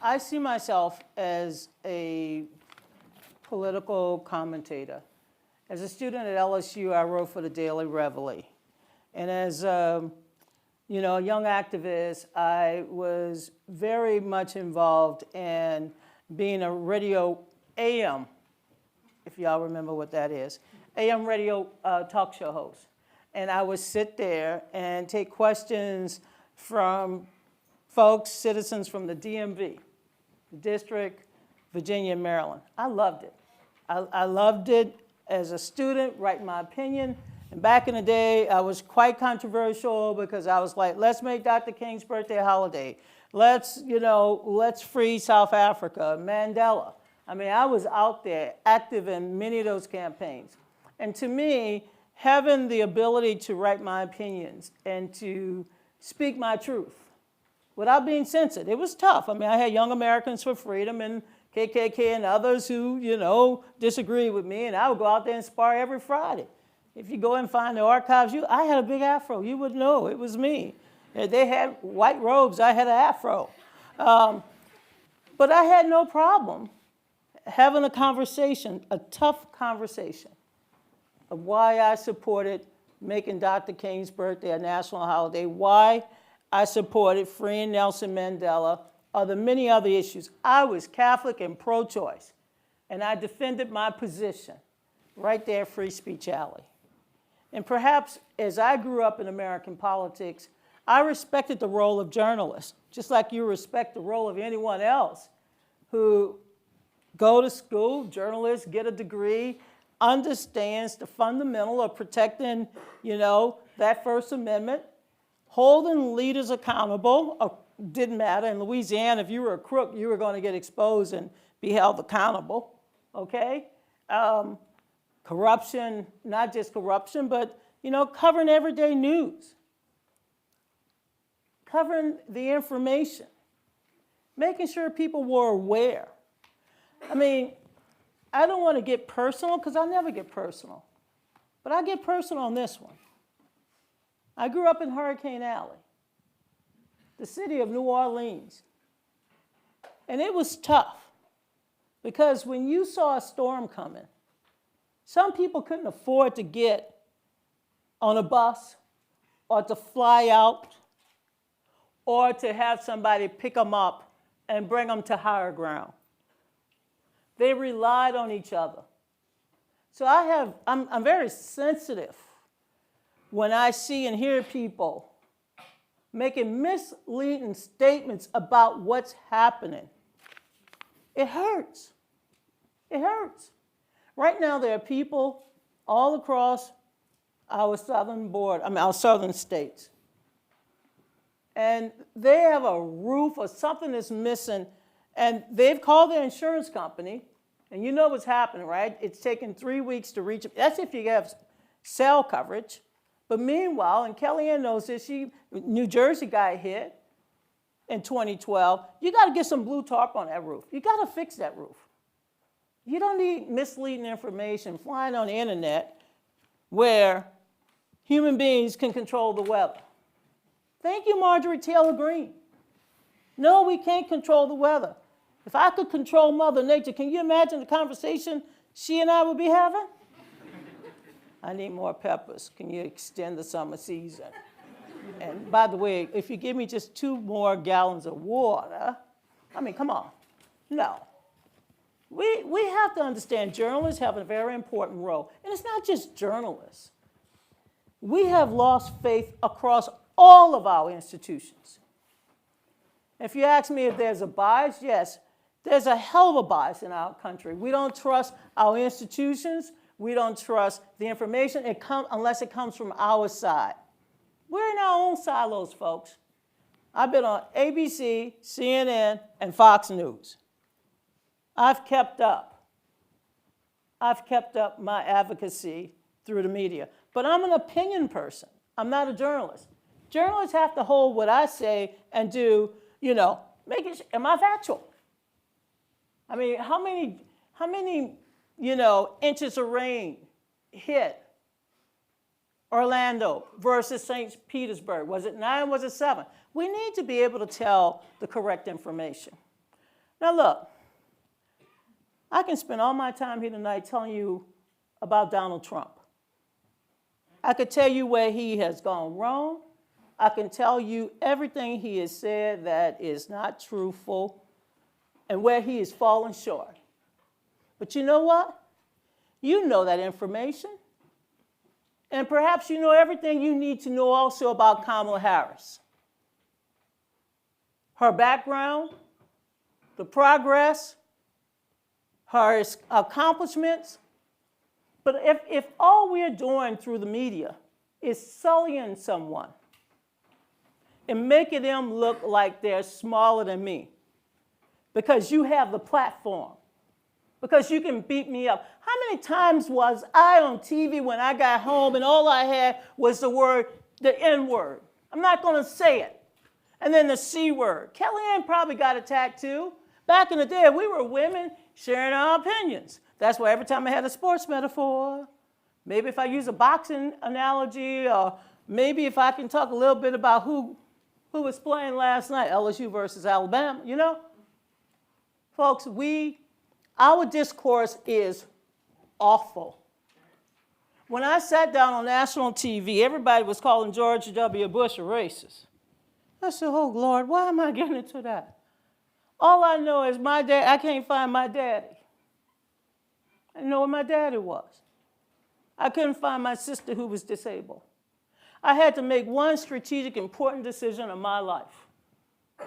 I see myself as a political commentator. As a student at LSU, I wrote for the Daily Reveille. And as a young activist, I was very much involved in being a radio AM, if y'all remember what that is, AM radio talk show host. And I would sit there and take questions from folks, citizens from the DMV, the district, Virginia, and Maryland. I loved it. I loved it as a student, writing my opinion. And back in the day, I was quite controversial because I was like, let's make Dr. King's birthday a holiday. Let's free South Africa, Mandela. I mean, I was out there active in many of those campaigns. And to me, having the ability to write my opinions and to speak my truth without being censored, it was tough. I mean, I had Young Americans for Freedom and KKK and others who, disagreed with me, and I would go out there and spar every Friday. If you go and find the archives, I had a big afro. You would know it was me. They had white robes. I had an afro. But I had no problem having a conversation, a tough conversation, of why I supported making Dr. King's birthday a national holiday, why I supported freeing Nelson Mandela, or the many other issues. I was Catholic and pro-choice, and I defended my position right there at Free Speech Alley. And perhaps as I grew up in American politics, I respected the role of journalists, just like you respect the role of anyone else who go to school, journalists, get a degree, understands the fundamental of protecting, that First Amendment, holding leaders accountable. Didn't matter. In Louisiana, if you were a crook, you were going to get exposed and be held accountable, okay? Corruption, not just corruption, but, covering everyday news, covering the information, making sure people were aware. I mean, I don't want to get personal because I never get personal, but I get personal on this one. I grew up in Hurricane Alley, the city of New Orleans. And it was tough because when you saw a storm coming, some people couldn't afford to get on a bus or to fly out or to have somebody pick them up and bring them to higher ground. They relied on each other. So I'm very sensitive when I see and hear people making misleading statements about what's happening. It hurts. It hurts. Right now, there are people all across our southern states. And they have a roof or something that's missing, and they've called their insurance company, and you know what's happening, right? It's taken 3 weeks to reach. That's if you have cell coverage. But meanwhile, and Kellyanne knows this, New Jersey got hit in 2012. You got to get some blue tarp on that roof. You got to fix that roof. You don't need misleading information flying on the internet where human beings can control the weather. Thank you, Marjorie Taylor Greene. No, we can't control the weather. If I could control Mother Nature, can you imagine the conversation she and I would be having? I need more peppers. Can you extend the summer season? And by the way, if you give me just 2 more gallons of water, come on. No. We have to understand journalists have a very important role. And it's not just journalists. We have lost faith across all of our institutions. If you ask me if there's a bias, yes, there's a hell of a bias in our country. We don't trust our institutions. We don't trust the information unless it comes from our side. We're in our own silos, folks. I've been on ABC, CNN, and Fox News. I've kept up. I've kept up my advocacy through the media. But I'm an opinion person. I'm not a journalist. Journalists have to hold what I say and do, am I factual? I mean, how many, inches of rain hit Orlando versus St. Petersburg? Was it 9, was it 7? We need to be able to tell the correct information. Now look, I can spend all my time here tonight telling you about Donald Trump. I could tell you where he has gone wrong. I can tell you everything he has said that is not truthful and where he has fallen short. But you know what? You know that information. And perhaps you know everything you need to know also about Kamala Harris. Her background, the progress, her accomplishments. But if all we're doing through the media is sullying someone and making them look like they're smaller than me because you have the platform, because you can beat me up. How many times was I on TV when I got home and all I had was the N-word? I'm not going to say it. And then the C word. Kellyanne probably got attacked too. Back in the day, we were women sharing our opinions. That's why every time I had a sports metaphor, maybe if I use a boxing analogy, or maybe if I can talk a little bit about who was playing last night, LSU versus Alabama, Folks, our discourse is awful. When I sat down on national TV, everybody was calling George W. Bush a racist. I said, oh, Lord, why am I getting into that? All I know is my dad, I can't find my daddy. I didn't know where my daddy was. I couldn't find my sister who was disabled. I had to make one strategic, important decision in my life.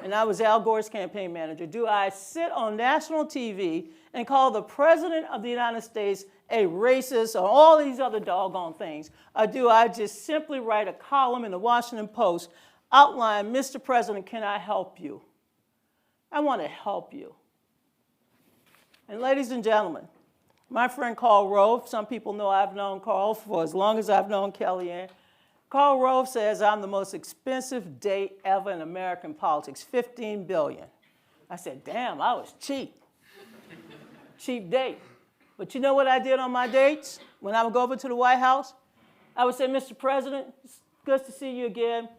And I was Al Gore's campaign manager. Do I sit on national TV and call the President of the United States a racist or all these other doggone things? Or do I just simply write a column in the Washington Post, outline, Mr. President, can I help you? I want to help you. And ladies and gentlemen, my friend Karl Rove, some people know I've known Karl for as long as I've known Kellyanne. Karl Rove says I'm the most expensive date ever in American politics, $15 billion. I said, damn, I was cheap. Cheap date. But you know what I did on my dates when I would go over to the White House? I would say, Mr. President, it's good to see you again.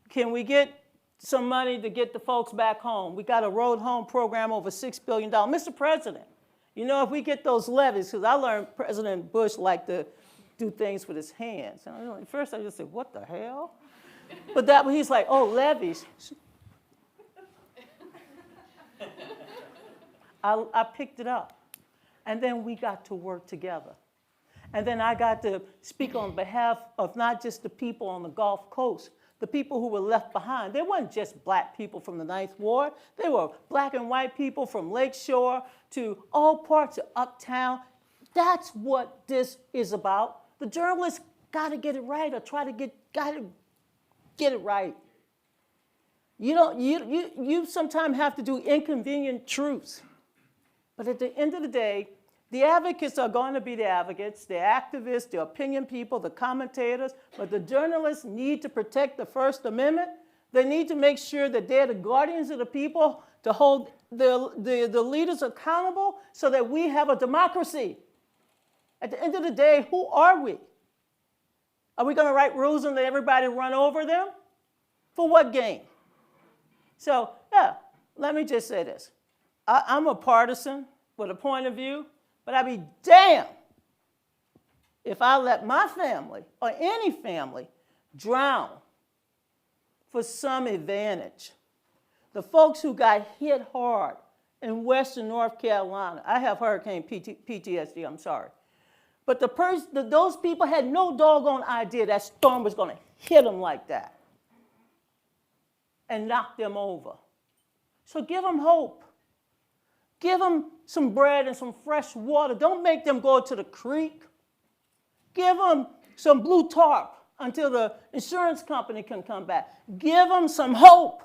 Can we get some money to get the folks back home? We got a road home program over $6 billion. Mr. President, if we get those levies, because I learned President Bush liked to do things with his hands. And at first I just said, what the hell? But he's like, oh, levies. I picked it up. And then we got to work together. And then I got to speak on behalf of not just the people on the Gulf Coast, the people who were left behind. They weren't just black people from the Ninth Ward. They were black and white people from Lakeshore to all parts of Uptown. That's what this is about. The journalists got to get it right, or got to get it right. You sometimes have to do inconvenient truths. But at the end of the day, the advocates are going to be the advocates, the activists, the opinion people, the commentators, but the journalists need to protect the First Amendment. They need to make sure that they're the guardians of the people, to hold the leaders accountable so that we have a democracy. At the end of the day, who are we? Are we going to write rules and let everybody run over them? For what gain? So, let me just say this. I'm a partisan with a point of view, but I'd be damned if I let my family or any family drown for some advantage. The folks who got hit hard in Western North Carolina, I have hurricane PTSD, I'm sorry. But those people had no doggone idea that storm was going to hit them like that and knock them over. So give them hope. Give them some bread and some fresh water. Don't make them go to the creek. Give them some blue tarp until the insurance company can come back. Give them some hope.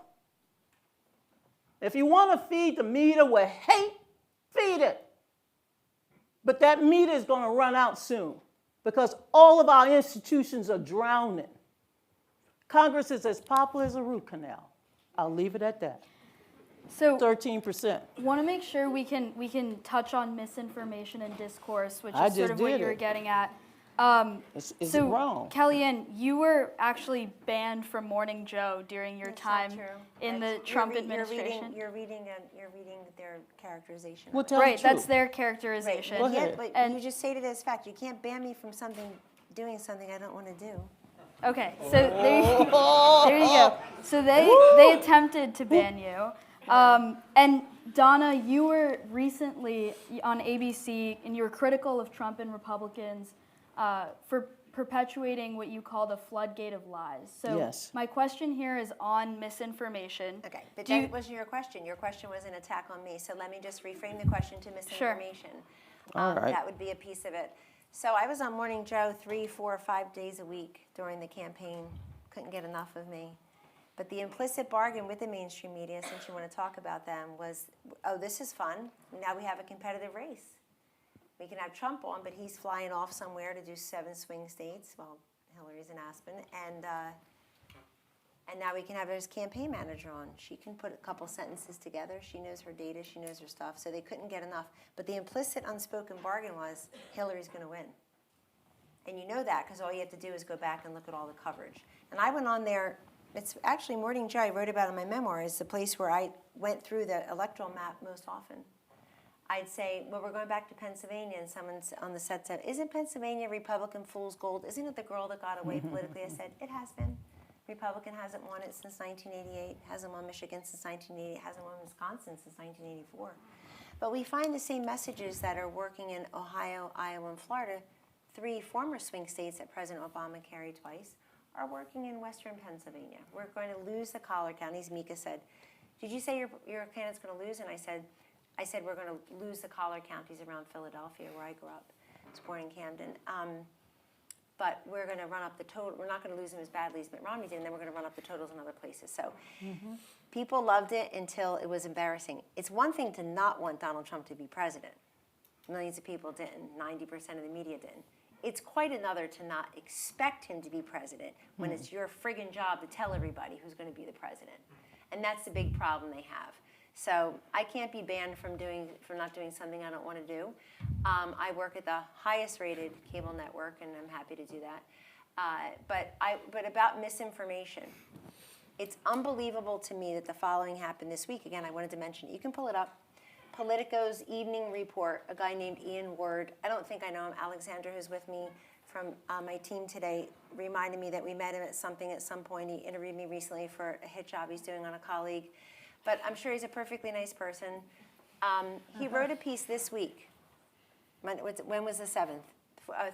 If you want to feed the meter with hate, feed it. But that meter is going to run out soon because all of our institutions are drowning. Congress is as popular as a root canal. I'll leave it at that. So 13%. want to make sure we can touch on misinformation and discourse, which I is sort just of what did you were it. getting at. Is So it wrong? Kellyanne, you were actually banned from Morning Joe during your That's time not true. in the That's- Trump you're administration. You're reading their characterization. Well, of it. tell the Right, that's truth. their Right, characterization. Go but, ahead. yet, but And- you just stated it as fact. You can't ban me from doing something I don't want to do. Okay, so there you go. So they attempted to ban you. And Donna, you were recently on ABC and you were critical of Trump and Republicans for perpetuating what you call the floodgate of lies. So Yes. my question here is on misinformation. Okay, but Do you- that wasn't your question. Your question was an attack on me. So let me just reframe the question to misinformation. All right. That would be a piece of it. So I was on Morning Joe 3, 4, 5 days a week during the campaign. Couldn't get enough of me. But the implicit bargain with the mainstream media, since you want to talk about them, was, oh, this is fun. Now we have a competitive race. We can have Trump on, but he's flying off somewhere to do 7 swing states. Well, Hillary's in Aspen. And now we can have his campaign manager on. She can put a couple sentences together. She knows her data. She knows her stuff. So they couldn't get enough. But the implicit unspoken bargain was Hillary's going to win. And you know that because all you have to do is go back and look at all the coverage. And I went on there. It's actually Morning Joe, I wrote about in my memoir, is the place where I went through the electoral map most often. I'd say, well, we're going back to Pennsylvania, and someone's on the set said, isn't Pennsylvania Republican fool's gold? Isn't it the girl that got away politically? I said, it has been. Republican hasn't won it since 1988, hasn't won Michigan since 1988, hasn't won Wisconsin since 1984. But we find the same messages that are working in Ohio, Iowa, and Florida, 3 former swing states that President Obama carried twice, are working in western Pennsylvania. We're going to lose the collar counties. Mika said, did you say your candidate's going to lose? And I said we're going to lose the collar counties around Philadelphia, where I grew up. I was born in Camden. But we're going to run up the total. We're not going to lose them as badly as Mitt Romney did, and then we're going to run up the totals in other places. So people loved it until it was embarrassing. It's one thing to not want Donald Trump to be president. Millions of people didn't. 90% of the media didn't. It's quite another to not expect him to be president when it's your friggin' job to tell everybody who's going to be the president. And that's the big problem they have. So I can't be banned from not doing something I don't want to do. I work at the highest rated cable network, and I'm happy to do that. But about misinformation, it's unbelievable to me that the following happened this week. Again, I wanted to mention it. You can pull it up. Politico's evening report, a guy named Ian Ward, I don't think I know him, Alexander, who's with me from my team today, reminded me that we met him at something at some point. He interviewed me recently for a hit job he's doing on a colleague. But I'm sure he's a perfectly nice person. He wrote a piece this week. When was the 7th?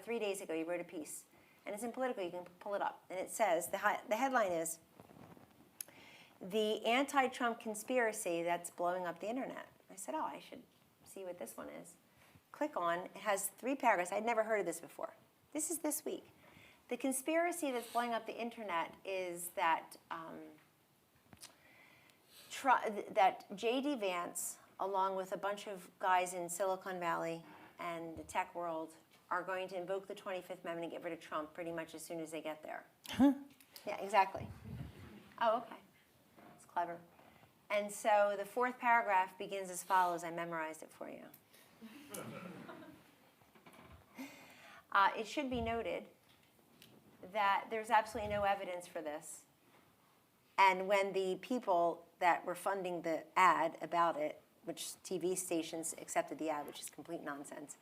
3 days ago, he wrote a piece. And it's in Politico. You can pull it up. And it says, the headline is, the anti-Trump conspiracy that's blowing up the internet. I said, oh, I should see what this one is. Click on, it has 3 paragraphs. I'd never heard of this before. This is this week. The conspiracy that's blowing up the internet is that that J.D. Vance, along with a bunch of guys in Silicon Valley and the tech world, are going to invoke the 25th Amendment and get rid of Trump pretty much as soon as they get there. Huh? Yeah, exactly. Oh, okay. It's clever. And so the 4th paragraph begins as follows. I memorized it for you. It should be noted that there's absolutely no evidence for this. And when the people that were funding the ad about it, which TV stations accepted the ad, which is complete nonsense,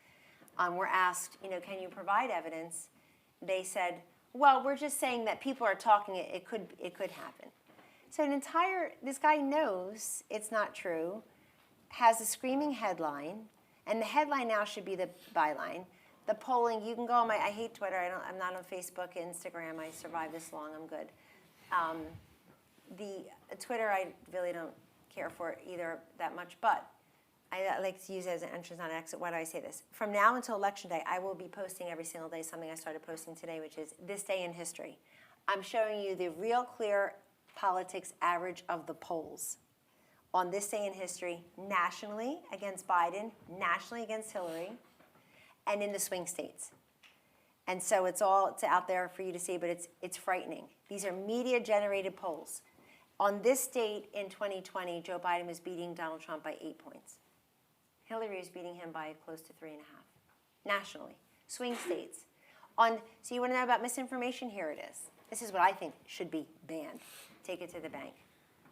were asked, can you provide evidence? They said, well, we're just saying that people are talking, it could happen. So this guy knows it's not true, has a screaming headline, and the headline now should be the byline. The polling, you can go on I hate Twitter, I'm not on Facebook, Instagram, I survived this long, I'm good. The Twitter, I really don't care for either that much, but I like to use it as an entrance, not an exit. Why do I say this? From now until Election Day, I will be posting every single day something I started posting today, which is this day in history. I'm showing you the real clear politics average of the polls. on this day in history, nationally against Biden, nationally against Hillary, and in the swing states. And so it's out there for you to see, but it's frightening. These are media-generated polls. On this date in 2020, Joe Biden was beating Donald Trump by 8 points. Hillary was beating him by close to 3.5. Nationally, swing states. So you want to know about misinformation? Here it is. This is what I think should be banned. Take it to the bank.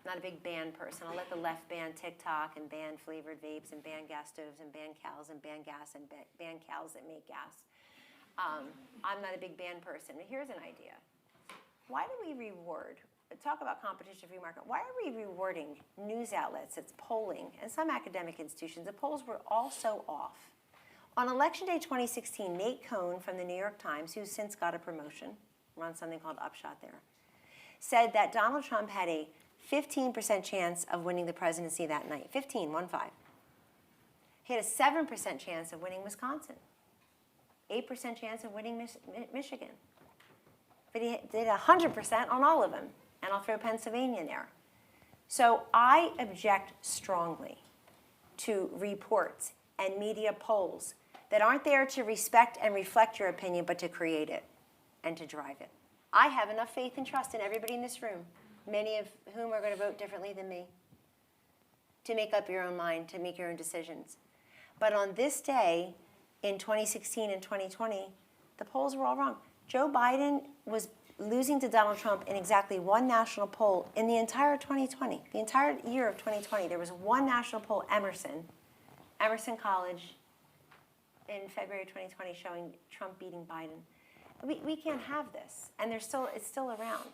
I'm not a big ban person. I'll let the left ban TikTok and ban flavored vapes and ban gas stoves and ban cows and ban gas and ban cows that make gas. I'm not a big ban person. Here's an idea. Why do we reward, talk about competition free market, why are we rewarding news outlets, it's polling, and some academic institutions? The polls were all so off. On Election Day 2016, Nate Cohn from the New York Times, who's since got a promotion, runs something called Upshot there, said that Donald Trump had a 15% chance of winning the presidency that night. 15, 1-5. He had a 7% chance of winning Wisconsin. 8% chance of winning Michigan. But he did 100% on all of them. And I'll throw Pennsylvania in there. So I object strongly to reports and media polls that aren't there to respect and reflect your opinion, but to create it and to drive it. I have enough faith and trust in everybody in this room, many of whom are going to vote differently than me, to make up your own mind, to make your own decisions. But on this day, in 2016 and 2020, the polls were all wrong. Joe Biden was losing to Donald Trump in exactly one national poll in the entire 2020. The entire year of 2020, there was one national poll, Emerson College, in February 2020, showing Trump beating Biden. We can't have this, and it's still around.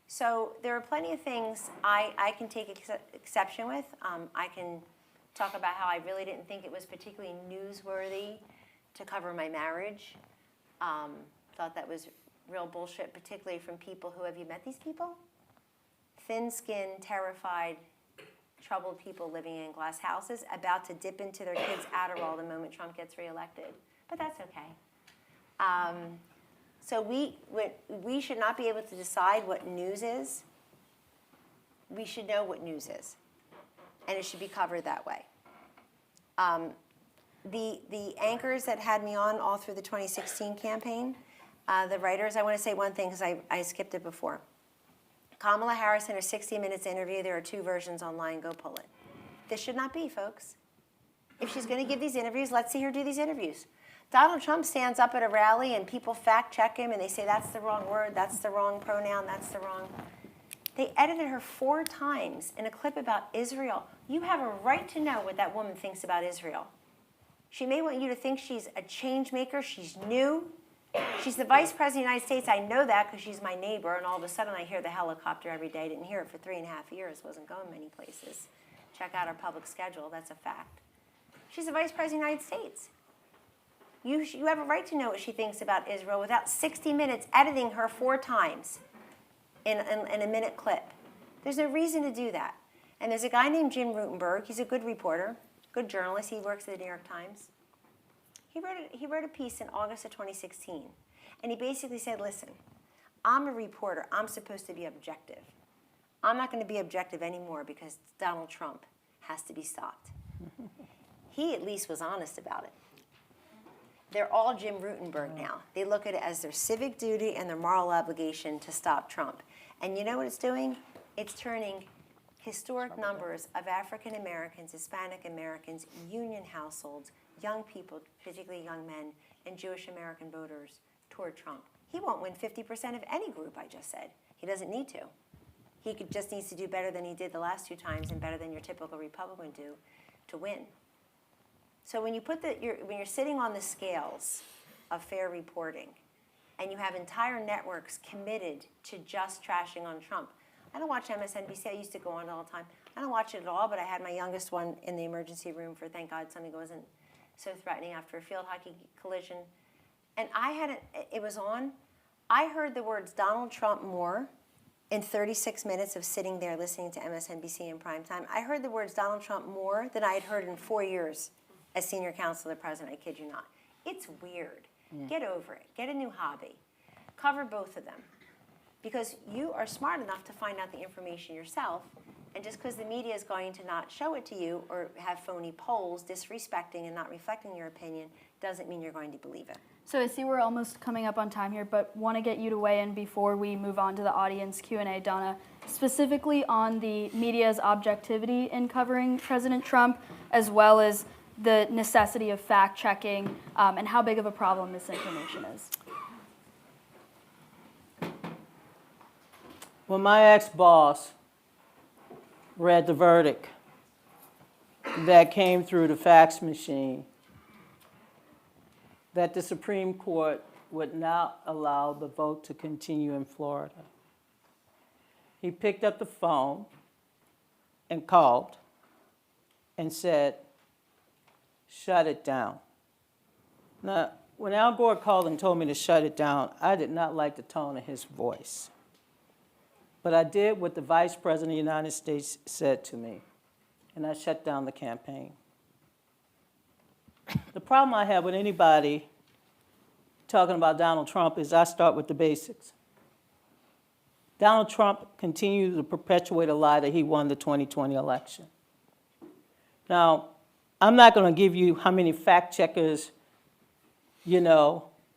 So there are plenty of things I can take exception with. I can talk about how I really didn't think it was particularly newsworthy to cover my marriage. Thought that was real bullshit, particularly from people who, have you met these people? Thin-skinned, terrified, troubled people living in glass houses, about to dip into their kids' Adderall the moment Trump gets reelected. But that's okay. So we should not be able to decide what news is. We should know what news is, and it should be covered that way. The anchors that had me on all through the 2016 campaign, the writers, I want to say one thing because I skipped it before. Kamala Harris in her 60 Minutes interview, there are 2 versions online, go pull it. This should not be, folks. If she's going to give these interviews, let's see her do these interviews. Donald Trump stands up at a rally and people fact check him and they say that's the wrong word, that's the wrong pronoun, that's the wrong. They edited her 4 times in a clip about Israel. You have a right to know what that woman thinks about Israel. She may want you to think she's a change maker, she's new. She's the Vice President of the United States. I know that because she's my neighbor, and all of a sudden I hear the helicopter every day. I didn't hear it for 3.5 years, wasn't going many places. Check out our public schedule, that's a fact. She's the Vice President of the United States. You have a right to know what she thinks about Israel without 60 Minutes editing her 4 times in a minute clip. There's no reason to do that. And there's a guy named Jim Rutenberg. He's a good reporter, good journalist. He works at the New York Times. He wrote a piece in August of 2016, and he basically said, listen, I'm a reporter. I'm supposed to be objective. I'm not going to be objective anymore because Donald Trump has to be stopped. He at least was honest about it. They're all Jim Rutenberg now. They look at it as their civic duty and their moral obligation to stop Trump. And you know what it's doing? It's turning historic numbers of African Americans, Hispanic Americans, union households, young people, particularly young men, and Jewish American voters toward Trump. He won't win 50% of any group, I just said. He doesn't need to. He just needs to do better than he did the last 2 times and better than your typical Republican do to win. So when you're sitting on the scales of fair reporting and you have entire networks committed to just trashing on Trump, I don't watch MSNBC. I used to go on it all the time. I don't watch it at all, but I had my youngest one in the emergency room for, thank God, something wasn't so threatening after a field hockey collision. And it was on. I heard the words Donald Trump more in 36 minutes of sitting there listening to MSNBC in prime time. I heard the words Donald Trump more than I had heard in 4 years as senior counsel of the president. I kid you not. It's weird. Yeah. Get over it. Get a new hobby. Cover both of them. Because you are smart enough to find out the information yourself And just because the media is going to not show it to you or have phony polls disrespecting and not reflecting your opinion doesn't mean you're going to believe it. So I see we're almost coming up on time here, but want to get you to weigh in before we move on to the audience Q&A, Donna, specifically on the media's objectivity in covering President Trump, as well as the necessity of fact-checking and how big of a problem misinformation is. When my ex-boss read the verdict that came through the fax machine, that the Supreme Court would not allow the vote to continue in Florida, he picked up the phone and called and said, shut it down. Now, when Al Gore called and told me to shut it down, I did not like the tone of his voice. But I did what the Vice President of the United States said to me, and I shut down the campaign. The problem I have with anybody talking about Donald Trump is I start with the basics. Donald Trump continues to perpetuate a lie that he won the 2020 election. Now, I'm not going to give you how many fact checkers,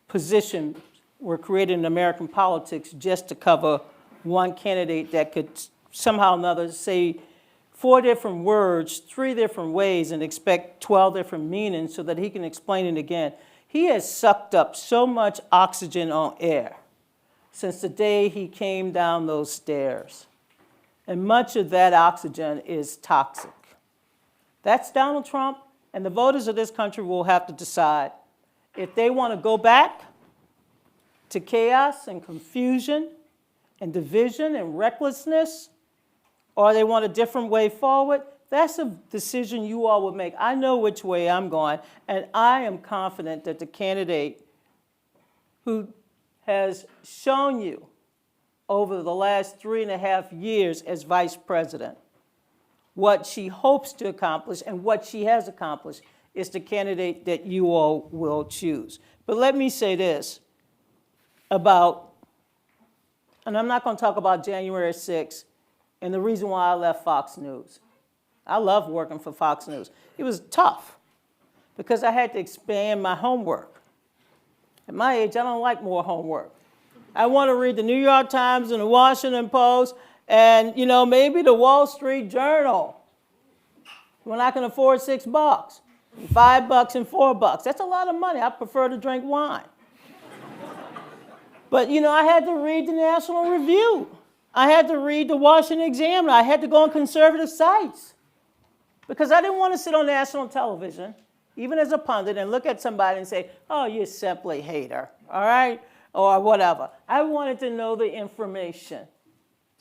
positions were created in American politics just to cover one candidate that could somehow or another say 4 different words, 3 different ways, and expect 12 different meanings so that he can explain it again. He has sucked up so much oxygen on air since the day he came down those stairs. And much of that oxygen is toxic. That's Donald Trump, and the voters of this country will have to decide if they want to go back to chaos and confusion and division and recklessness, or they want a different way forward. That's a decision you all would make. I know which way I'm going, and I am confident that the candidate who has shown you over the last 3.5 years as vice president what she hopes to accomplish and what she has accomplished is the candidate that you all will choose. But let me say this about, and I'm not going to talk about January 6th and the reason why I left Fox News. I love working for Fox News. It was tough because I had to expand my homework. At my age, I don't like more homework. I want to read the New York Times and the Washington Post and, maybe the Wall Street Journal when I can afford $6, $5 and $4. That's a lot of money. I prefer to drink wine. But, I had to read the National Review. I had to read the Washington Examiner. I had to go on conservative sites because I didn't want to sit on national television, even as a pundit, and look at somebody and say, oh, you're simply a hater, all right, or whatever. I wanted to know the information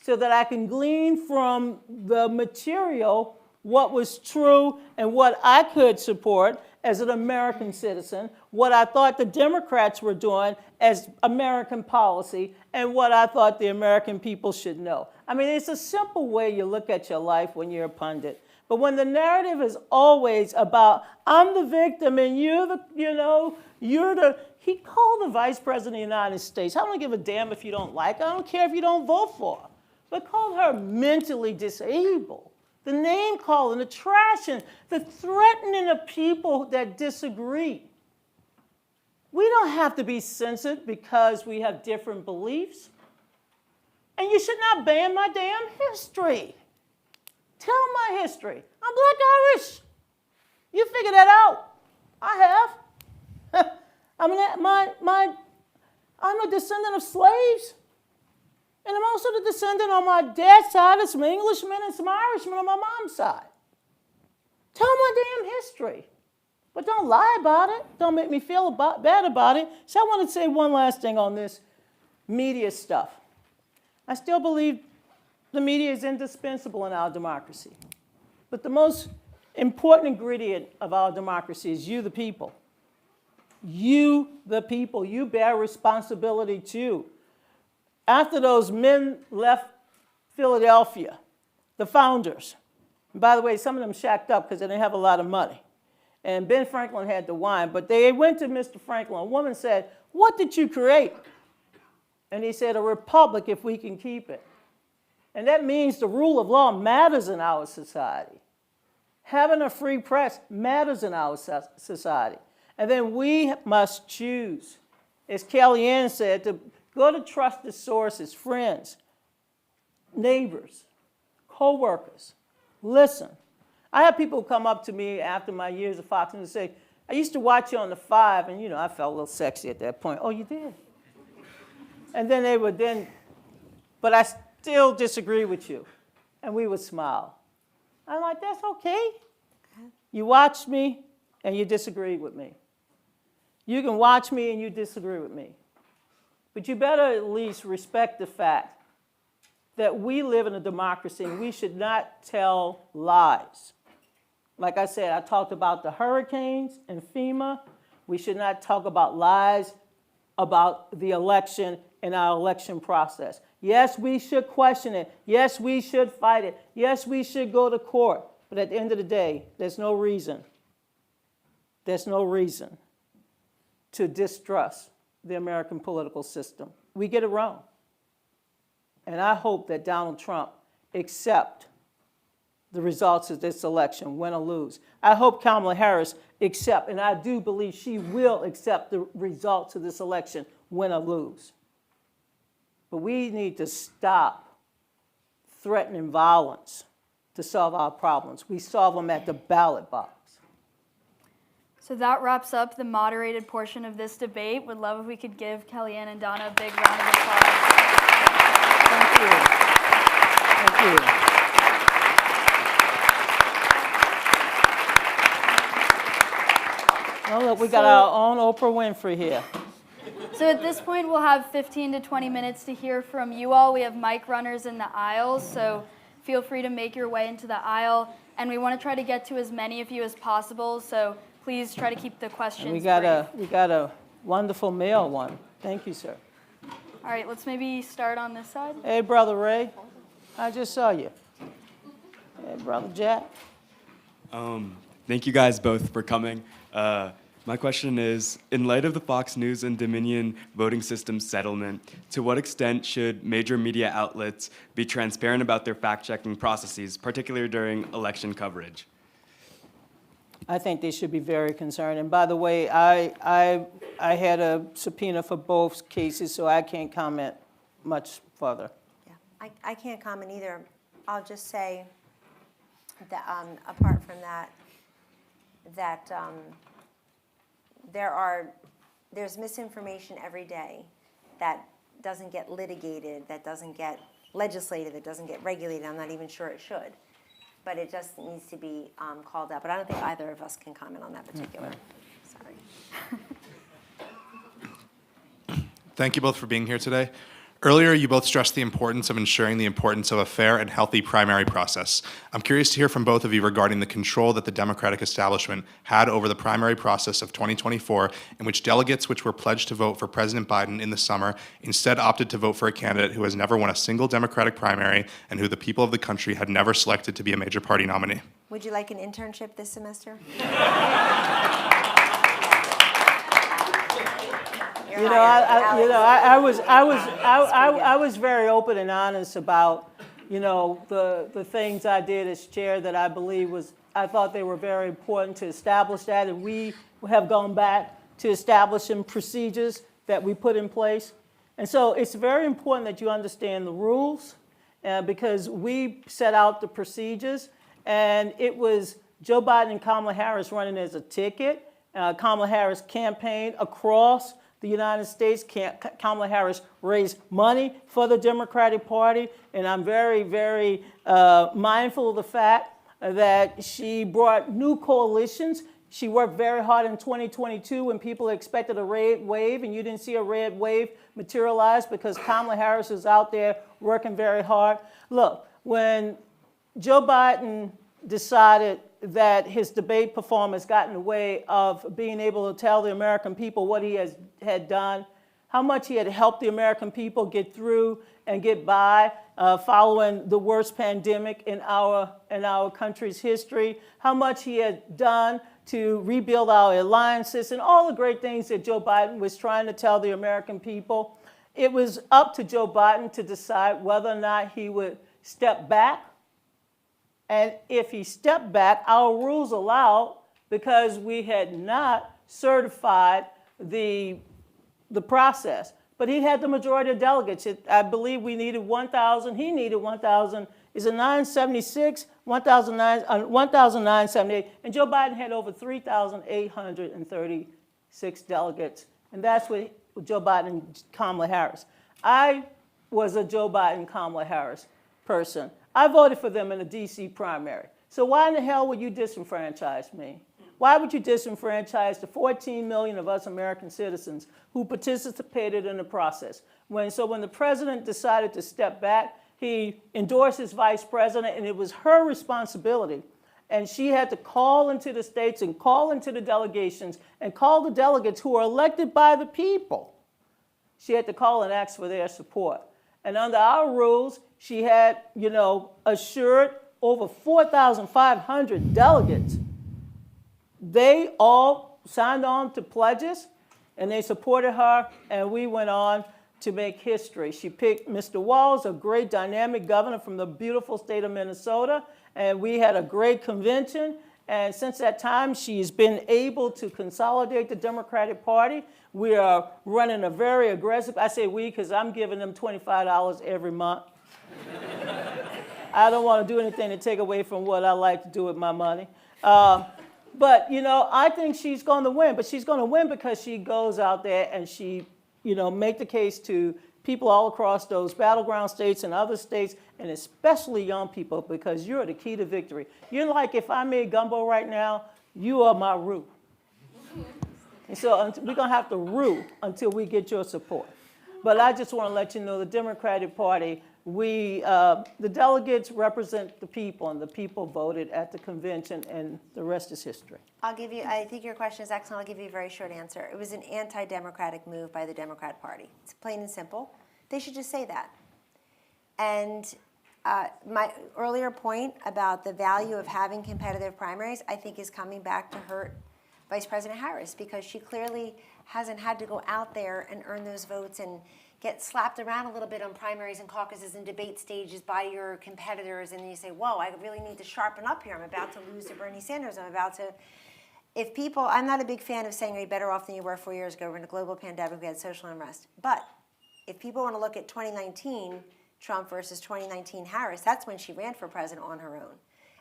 so that I can glean from the material what was true and what I could support as an American citizen, what I thought the Democrats were doing as American policy, and what I thought the American people should know. I mean, it's a simple way you look at your life when you're a pundit. But when the narrative is always about, I'm the victim and you're the, he called the Vice President of the United States. I don't give a damn if you don't like her. I don't care if you don't vote for her. But called her mentally disabled. The name calling, the trashing, the threatening of people that disagree. We don't have to be censored because we have different beliefs. And you should not ban my damn history. Tell my history. I'm Black Irish. You figure that out. I have. I'm a descendant of slaves. And I'm also the descendant on my dad's side of some Englishmen and some Irishmen on my mom's side. Tell my damn history. But don't lie about it. Don't make me feel bad about it. So I want to say one last thing on this media stuff. I still believe the media is indispensable in our democracy. But the most important ingredient of our democracy is you, the people. You, the people. You bear responsibility too. After those men left Philadelphia, the founders, and by the way, some of them shacked up because they didn't have a lot of money. And Ben Franklin had the wine, but they went to Mr. Franklin. A woman said, what did you create? And he said, a republic if we can keep it. And that means the rule of law matters in our society. Having a free press matters in our society. And then we must choose, as Kellyanne said, to go to trusted sources, friends, neighbors, co-workers. Listen. I have people come up to me after my years of Fox News and say, I used to watch you on the 5, and I felt a little sexy at that point. Oh, you did? And then they would but I still disagree with you. And we would smile. I'm like, that's okay. You watched me and you disagreed with me. You can watch me and you disagree with me. But you better at least respect the fact that we live in a democracy and we should not tell lies. Like I said, I talked about the hurricanes and FEMA. We should not talk about lies about the election and our election process. Yes, we should question it. Yes, we should fight it. Yes, we should go to court. But at the end of the day, there's no reason to distrust the American political system. We get it wrong. And I hope that Donald Trump accept the results of this election, win or lose. I hope Kamala Harris accept, and I do believe she will accept the results of this election, win or lose. But we need to stop threatening violence to solve our problems. We solve them at the ballot box. So that wraps up the moderated portion of this debate. Would love if we could give Kellyanne and Donna a big round of applause. Thank you. Thank you. Oh, look, we got our own Oprah Winfrey here. So at this point, we'll have 15 to 20 minutes to hear from you all. We have mic runners in the aisles, so feel free to make your way into the aisle. And we want to try to get to as many of you as possible, so please try to keep the questions And we brief. got a wonderful male one. Thank you, sir. All right, let's maybe start on this side. Hey, Brother Ray. I just saw you. Hey, Brother Jack. Thank you guys both for coming. My question is, in light of the Fox News and Dominion voting system settlement, to what extent should major media outlets be transparent about their fact-checking processes, particularly during election coverage? I think they should be very concerned. And by the way, I had a subpoena for both cases, so I can't comment much further. Yeah, I can't comment either. I'll just say that apart from that, there's misinformation every day that doesn't get litigated, that doesn't get legislated, that doesn't get regulated. I'm not even sure it should. But it just needs to be called out. But I don't think either of us can comment on that particular. Sorry. Thank you both for being here today. Earlier, you both stressed the importance of ensuring the importance of a fair and healthy primary process. I'm curious to hear from both of you regarding the control that the Democratic establishment had over the primary process of 2024, in which delegates which were pledged to vote for President Biden in the summer instead opted to vote for a candidate who has never won a single Democratic primary and who the people of the country had never selected to be a major party nominee. Would you like an internship this semester? I was very open and honest about, the things I did as chair that I thought they were very important to establish that, and we have gone back to establishing procedures that we put in place. And so it's very important that you understand the rules, because we set out the procedures, and it was Joe Biden and Kamala Harris running as a ticket. Kamala Harris campaigned across the United States. Kamala Harris raised money for the Democratic Party, and I'm very, very mindful of the fact that she brought new coalitions. She worked very hard in 2022 when people expected a red wave, and you didn't see a red wave materialize because Kamala Harris is out there working very hard. Look, when Joe Biden decided that his debate performance got in the way of being able to tell the American people what he had done, how much he had helped the American people get through and get by following the worst pandemic in our country's history, how much he had done to rebuild our alliances, and all the great things that Joe Biden was trying to tell the American people. It was up to Joe Biden to decide whether or not he would step back. And if he stepped back, our rules allowed, because we had not certified the process. But he had the majority of delegates. I believe we needed 1,000. He needed 1,000. Is it 976? 1,978. And Joe Biden had over 3,836 delegates. And that's what Joe Biden and Kamala Harris. I was a Joe Biden, Kamala Harris person. I voted for them in the D.C. primary. So why in the hell would you disenfranchise me? Why would you disenfranchise the 14 million of us American citizens who participated in the process? When the president decided to step back, he endorsed his vice president, and it was her responsibility. And she had to call into the states and call into the delegations and call the delegates who are elected by the people. She had to call and ask for their support. And under our rules, she had, assured over 4,500 delegates. They all signed on to pledges, and they supported her, and we went on to make history. She picked Mr. Walz, a great dynamic governor from the beautiful state of Minnesota, and we had a great convention. And since that time, she's been able to consolidate the Democratic Party. We are running a very aggressive, I say we because I'm giving them $25 every month. I don't want to do anything to take away from what I like to do with my money. But, I think she's going to win. But she's going to win because she goes out there and she, make the case to people all across those battleground states and other states, and especially young people, because you're the key to victory. You're like, if I made gumbo right now, you are my roux. And so we're going to have to roux until we get your support. But I just want to let you know the Democratic Party, the delegates represent the people, and the people voted at the convention, and the rest is history. I think your question is excellent. I'll give you a very short answer. It was an anti-democratic move by the Democrat Party. It's plain and simple. They should just say that. And my earlier point about the value of having competitive primaries, I think, is coming back to hurt Vice President Harris, because she clearly hasn't had to go out there and earn those votes and get slapped around a little bit on primaries and caucuses and debate stages by your competitors, and then you say, whoa, I really need to sharpen up here. I'm about to lose to Bernie Sanders. I'm not a big fan of saying, are you better off than you were 4 years ago? We're in a global pandemic. We had social unrest. But if people want to look at 2019 Trump versus 2019 Harris, that's when she ran for president on her own.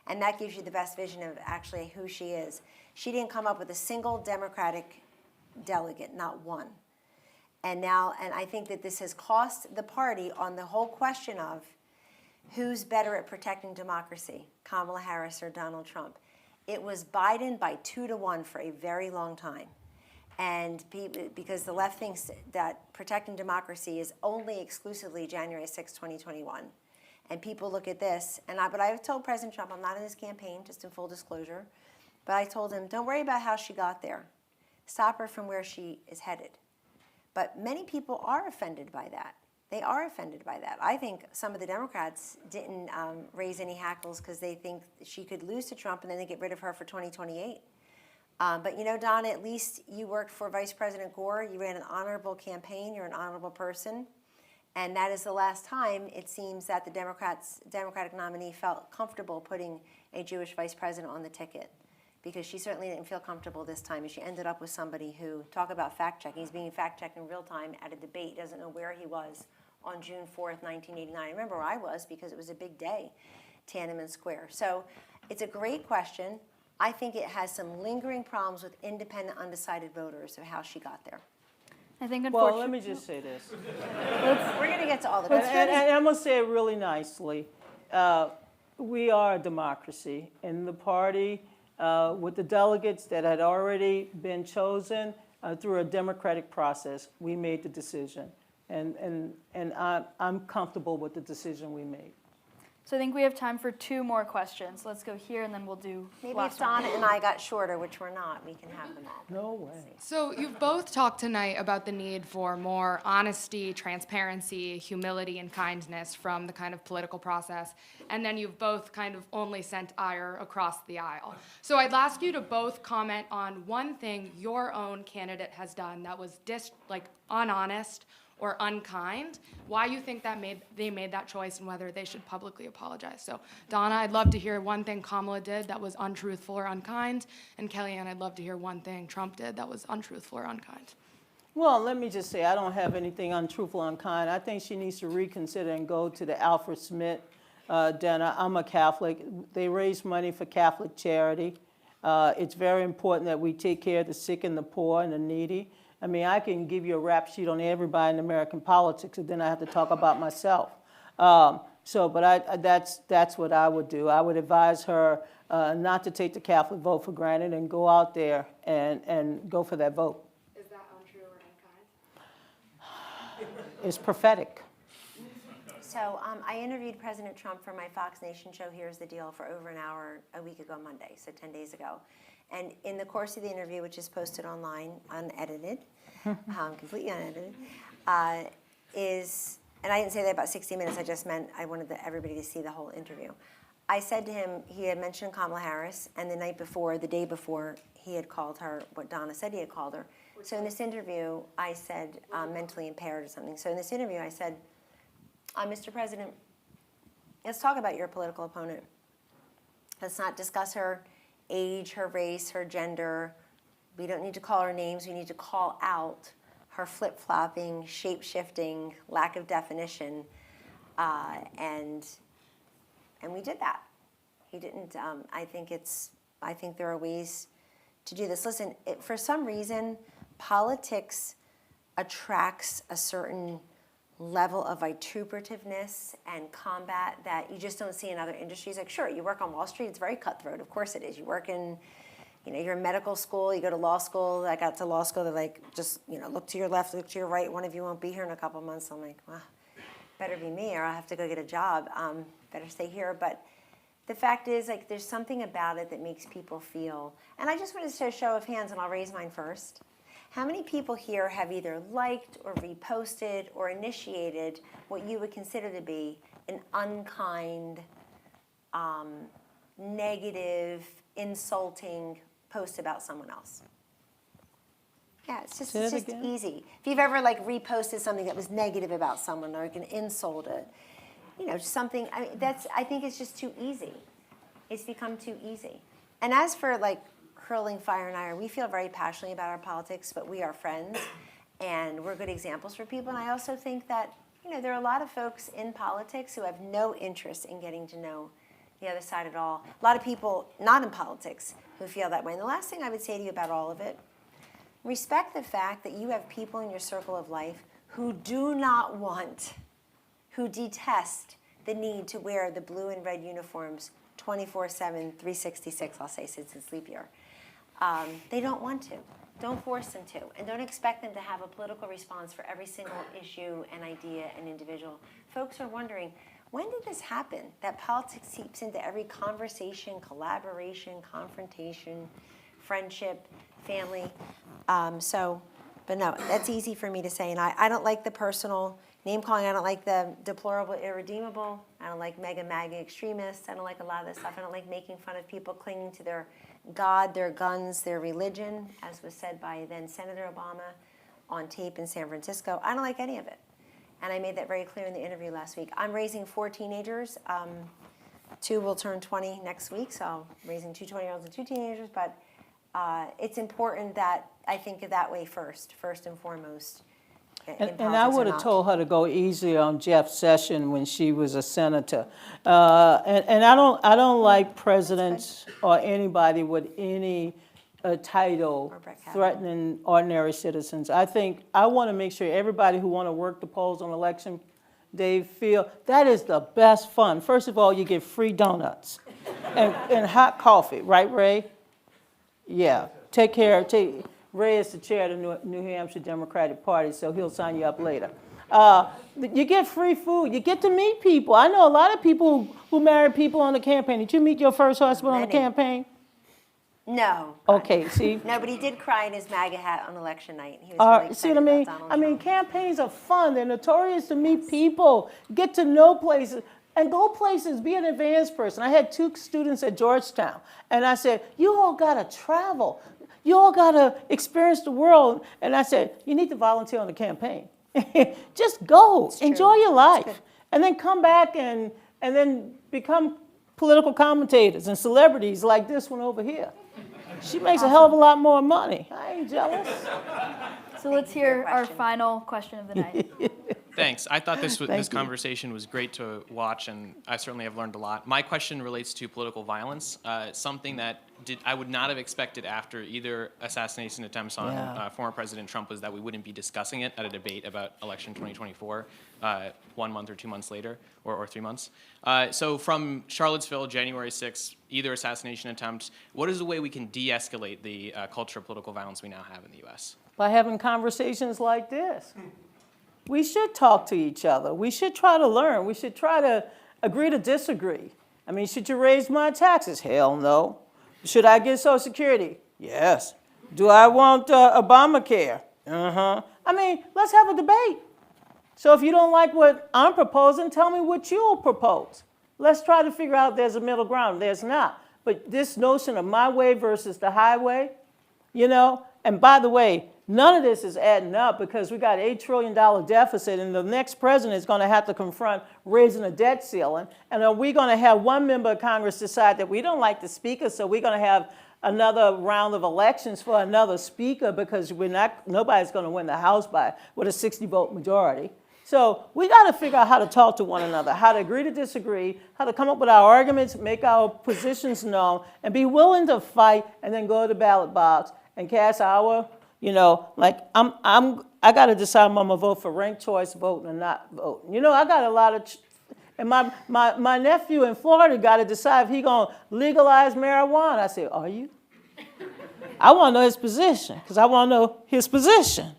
And that gives you the best vision of actually who she is. She didn't come up with a single Democratic delegate, not one. And I think that this has cost the party on the whole question of who's better at protecting democracy, Kamala Harris or Donald Trump. It was Biden by 2-1 for a very long time. And because the left thinks that protecting democracy is only exclusively January 6, 2021. And people look at this, but I told President Trump, I'm not in his campaign, just in full disclosure, but I told him, don't worry about how she got there. Stop her from where she is headed. But many people are offended by that. They are offended by that. I think some of the Democrats didn't raise any hackles because they think she could lose to Trump and then they get rid of her for 2028. But Donna, at least you worked for Vice President Gore. You ran an honorable campaign. You're an honorable person. And that is the last time, it seems, that the Democratic nominee felt comfortable putting a Jewish vice president on the ticket, because she certainly didn't feel comfortable this time. And she ended up with somebody who, talk about fact-checking, he's being fact-checked in real time at a debate, doesn't know where he was on June 4th, 1989. I remember where I was because it was a big day, Tiananmen Square. So it's a great question. I think it has some lingering problems with independent, undecided voters of how she got there. I think, unfortunately. Well, let me just say this. We're going to get to all the questions. And I'm going to say it really nicely. We are a democracy, and the party, with the delegates that had already been chosen through a democratic process, we made the decision. And I'm comfortable with the decision we made. So I think we have time for 2 more questions. Let's go here, and then we'll do Maybe last if one. Donna and I got shorter, which we're not, we can have them all. No way. So you've both talked tonight about the need for more honesty, transparency, humility, and kindness from the kind of political process. And then you've both kind of only sent ire across the aisle. So I'd ask you to both comment on one thing your own candidate has done that was unhonest or unkind, why you think that they made that choice and whether they should publicly apologize. So Donna, I'd love to hear one thing Kamala did that was untruthful or unkind, and Kellyanne, I'd love to hear one thing Trump did that was untruthful or unkind. Well, let me just say, I don't have anything untruthful, unkind. I think she needs to reconsider and go to the Alfred Smith dinner. I'm a Catholic. They raise money for Catholic charity. It's very important that we take care of the sick and the poor and the needy. I mean, I can give you a rap sheet on everybody in American politics, and then I have to talk about myself. But that's what I would do. I would advise her not to take the Catholic vote for granted and go out there and go for that vote. Is that untrue or unkind? It's prophetic. So I interviewed President Trump for my Fox Nation show, Here's the Deal, for over an hour a week ago Monday, so 10 days ago. And in the course of the interview, which is posted online, unedited, completely unedited, and I didn't say that about 60 minutes, I just meant I wanted everybody to see the whole interview. I said to him, he had mentioned Kamala Harris, and the day before, he had called her what Donna said he had called her. So in this interview, I said, mentally impaired or something. So in this interview, I said, Mr. President, let's talk about your political opponent. Let's not discuss her age, her race, her gender. We don't need to call her names. We need to call out her flip-flopping, shape-shifting, lack of definition, and we did that. He didn't. I think there are ways to do this. Listen, for some reason, politics attracts a certain level of vituperativeness and combat that you just don't see in other industries. Like, sure, you work on Wall Street, it's very cutthroat. Of course it is. You work in, you're in medical school, you go to law school. I got to law school, they're like, just, look to your left, look to your right. One of you won't be here in a couple months. I'm like, well, better be me or I'll have to go get a job. Better stay here. But the fact is, like, there's something about it that makes people feel. And I just wanted to show a show of hands, and I'll raise mine first. How many people here have either liked or reposted or initiated what you would consider to be an unkind, negative, insulting post about someone else? Yeah, it's just easy. If you've ever reposted something that was negative about someone or an insult, something, I think it's just too easy. It's become too easy. And as for Curling Fire and I, we feel very passionately about our politics, but we are friends, and we're good examples for people. And I also think that, there are a lot of folks in politics who have no interest in getting to know the other side at all. A lot of people not in politics who feel that way. And the last thing I would say to you about all of it, respect the fact that you have people in your circle of life who do not want, who detest the need to wear the blue and red uniforms 24/7, 366, I'll say, since it's leap year. They don't want to. Don't force them to. And don't expect them to have a political response for every single issue and idea and individual. Folks are wondering, when did this happen? That politics seeps into every conversation, collaboration, confrontation, friendship, family. But no, that's easy for me to say. And I don't like the personal name calling. I don't like the deplorable, irredeemable. I don't like mega MAGA extremists. I don't like a lot of this stuff. I don't like making fun of people clinging to their God, their guns, their religion, as was said by then Senator Obama on tape in San Francisco. I don't like any of it. And I made that very clear in the interview last week. I'm raising 4 teenagers. 2 will turn 20 next week, so I'm raising 2 20-year-olds and 2 teenagers. But it's important that I think of that way first and foremost. And I would have told her to go easy on Jeff Sessions when she was a senator. And I don't like presidents or anybody with any title threatening ordinary citizens. I want to make sure everybody who want to work the polls on election day feel that is the best fun. First of all, you get free donuts and hot coffee, right, Ray? Yeah. Take care. Ray is the chair of the New Hampshire Democratic Party, so he'll sign you up later. You get free food. You get to meet people. I know a lot of people who marry people on the campaign. Did you meet your first husband on the campaign? No. Okay, see? No, but he did cry in his MAGA hat on election night. He was really excited see what I mean? about Donald Trump. Campaigns are fun. They're notorious to meet people, get to know places, and go places, be an advanced person. I had 2 students at Georgetown, and I said, you all got to travel. You all got to experience the world. And I said, you need to volunteer on the campaign. Just go, true. enjoy your It's life, good. and then come back and then become political commentators and celebrities like this one over here. She makes a hell of a lot more money. I ain't jealous. So let's you for your hear our question. final question of the night. Thanks. I thought this Thank this you. conversation was great to watch, and I certainly have learned a lot. My question relates to political violence, something that I would not have expected after either assassination attempts on Yeah. former President Trump was that we wouldn't be discussing it at a debate about election 2024 1 month or 2 months later, or 3 months. So from Charlottesville, January 6th, either assassination attempt, what is the way we can de-escalate the culture of political violence we now have in the U.S.? By having conversations like this. We should talk to each other. We should try to learn. We should try to agree to disagree. I mean, should you raise my taxes? Hell no. Should I get Social Security? Yes. Do I want Obamacare? Uh-huh. I mean, let's have a debate. So if you don't like what I'm proposing, tell me what you'll propose. Let's try to figure out there's a middle ground. There's not. But this notion of my way versus the highway, and by the way, none of this is adding up because we got an $8 trillion deficit, and the next president is going to have to confront raising a debt ceiling. And are we going to have one member of Congress decide that we don't like the speaker, so we're going to have another round of elections for another speaker because nobody's going to win the House with a 60-vote majority. So we got to figure out how to talk to one another, how to agree to disagree, how to come up with our arguments, make our positions known, and be willing to fight, and then go to the ballot box and cast our. I got to decide if I'm gonna vote for ranked choice voting or not voting. I got a lot of, and my nephew in Florida got to decide if he gonna legalize marijuana. I said, are you? I want to know his position because I want to know his position.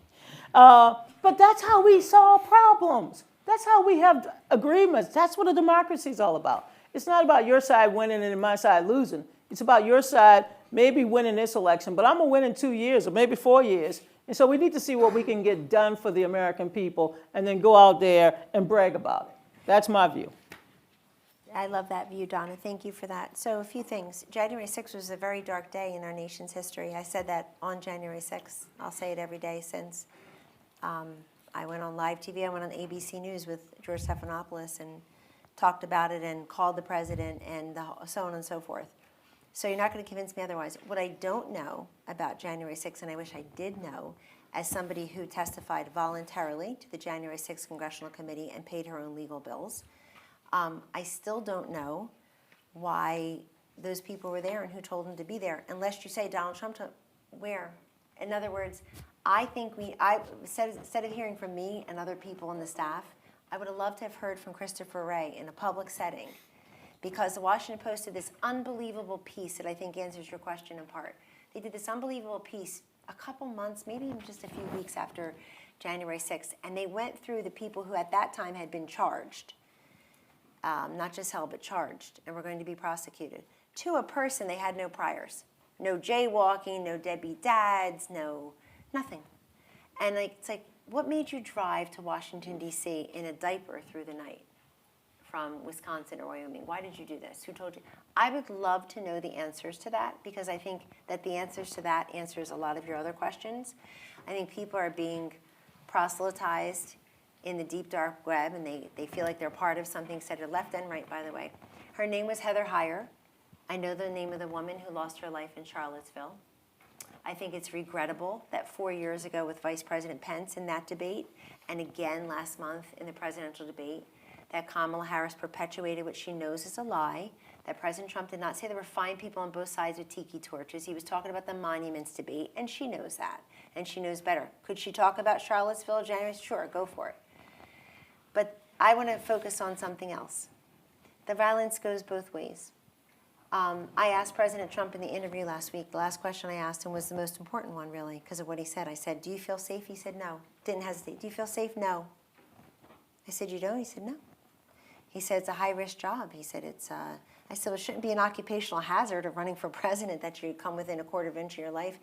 But that's how we solve problems. That's how we have agreements. That's what a democracy is all about. It's not about your side winning and my side losing. It's about your side maybe winning this election, but I'm going to win in 2 years or maybe 4 years. And so we need to see what we can get done for the American people and then go out there and brag about it. That's my view. I love that view, Donna. Thank you for that. So a few things. January 6th was a very dark day in our nation's history. I said that on January 6th. I'll say it every day since. I went on live TV. I went on ABC News with George Stephanopoulos and talked about it and called the president and so on and so forth. So you're not going to convince me otherwise. What I don't know about January 6th, and I wish I did know, as somebody who testified voluntarily to the January 6th Congressional Committee and paid her own legal bills, I still don't know why those people were there and who told them to be there, unless you say Donald Trump where. In other words, I think instead of hearing from me and other people in the staff, I would have loved to have heard from Christopher Wray in a public setting, because the Washington Post did this unbelievable piece that I think answers your question in part. They did this unbelievable piece a couple months, maybe even just a few weeks after January 6th, and they went through the people who at that time had been charged, not just held, but charged, and were going to be prosecuted. To a person, they had no priors. No jaywalking, no deadbeat dads, nothing. And it's like, what made you drive to Washington, D.C. in a diaper through the night from Wisconsin or Wyoming? Why did you do this? Who told you? I would love to know the answers to that, because I think that the answers to that answers a lot of your other questions. I think people are being proselytized in the deep, dark web, and they feel like they're part of something, said her left and right, by the way. Her name was Heather Heyer. I know the name of the woman who lost her life in Charlottesville. I think it's regrettable that 4 years ago with Vice President Pence in that debate, and again last month in the presidential debate, that Kamala Harris perpetuated what she knows is a lie, that President Trump did not say there were fine people on both sides with tiki torches. He was talking about the monuments debate, and she knows that, and she knows better. Could she talk about Charlottesville, January? Sure, go for it. But I want to focus on something else. The violence goes both ways. I asked President Trump in the interview last week, the last question I asked him was the most important one, really, because of what he said. I said, do you feel safe? He said, no. Didn't hesitate. Do you feel safe? No. I said, you don't? He said, no. He said, it's a high-risk job. He said, I said, well, it shouldn't be an occupational hazard of running for president that you come within a quarter of an inch of your life.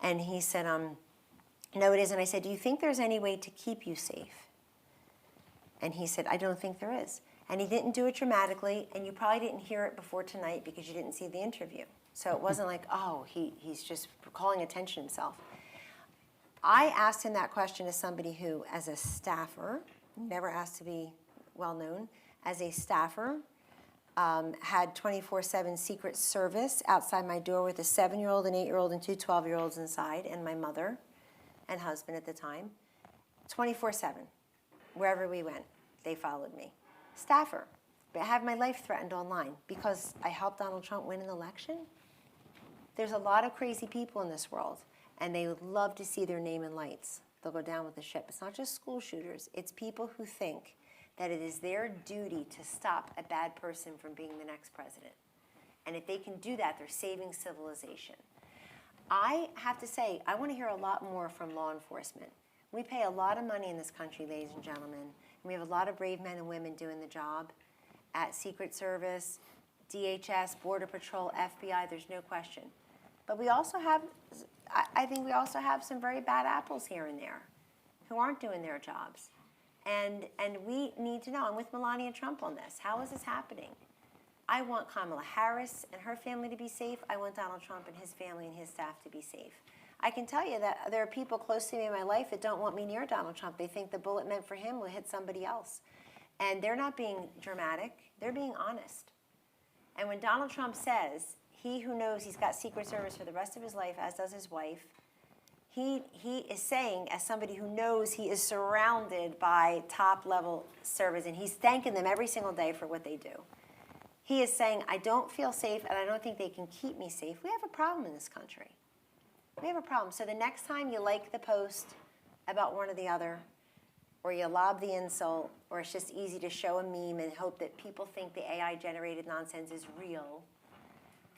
And he said, no, it isn't. I said, do you think there's any way to keep you safe? And he said, I don't think there is. And he didn't do it dramatically, and you probably didn't hear it before tonight because you didn't see the interview. So it wasn't like, oh, he's just calling attention to himself. I asked him that question as somebody who, as a staffer, never asked to be well-known, as a staffer, had 24/7 Secret Service outside my door with a 7-year-old, an 8-year-old, and 2 12-year-olds inside, and my mother and husband at the time. 24/7. Wherever we went, they followed me. Staffer. But I had my life threatened online because I helped Donald Trump win an election. There's a lot of crazy people in this world, and they would love to see their name in lights. They'll go down with the ship. It's not just school shooters. It's people who think that it is their duty to stop a bad person from being the next president. And if they can do that, they're saving civilization. I have to say, I want to hear a lot more from law enforcement. We pay a lot of money in this country, ladies and gentlemen. And we have a lot of brave men and women doing the job at Secret Service, DHS, Border Patrol, FBI, there's no question. But we also have, I think we also have some very bad apples here and there who aren't doing their jobs. And we need to know, I'm with Melania Trump on this. How is this happening? I want Kamala Harris and her family to be safe. I want Donald Trump and his family and his staff to be safe. I can tell you that there are people close to me in my life that don't want me near Donald Trump. They think the bullet meant for him will hit somebody else. And they're not being dramatic, they're being honest. And when Donald Trump says, he who knows he's got Secret Service for the rest of his life, as does his wife, he is saying, as somebody who knows he is surrounded by top-level servers, and he's thanking them every single day for what they do. He is saying, I don't feel safe, and I don't think they can keep me safe. We have a problem in this country. We have a problem. So the next time you like the post about one or the other, or you lob the insult, or it's just easy to show a meme and hope that people think the AI-generated nonsense is real,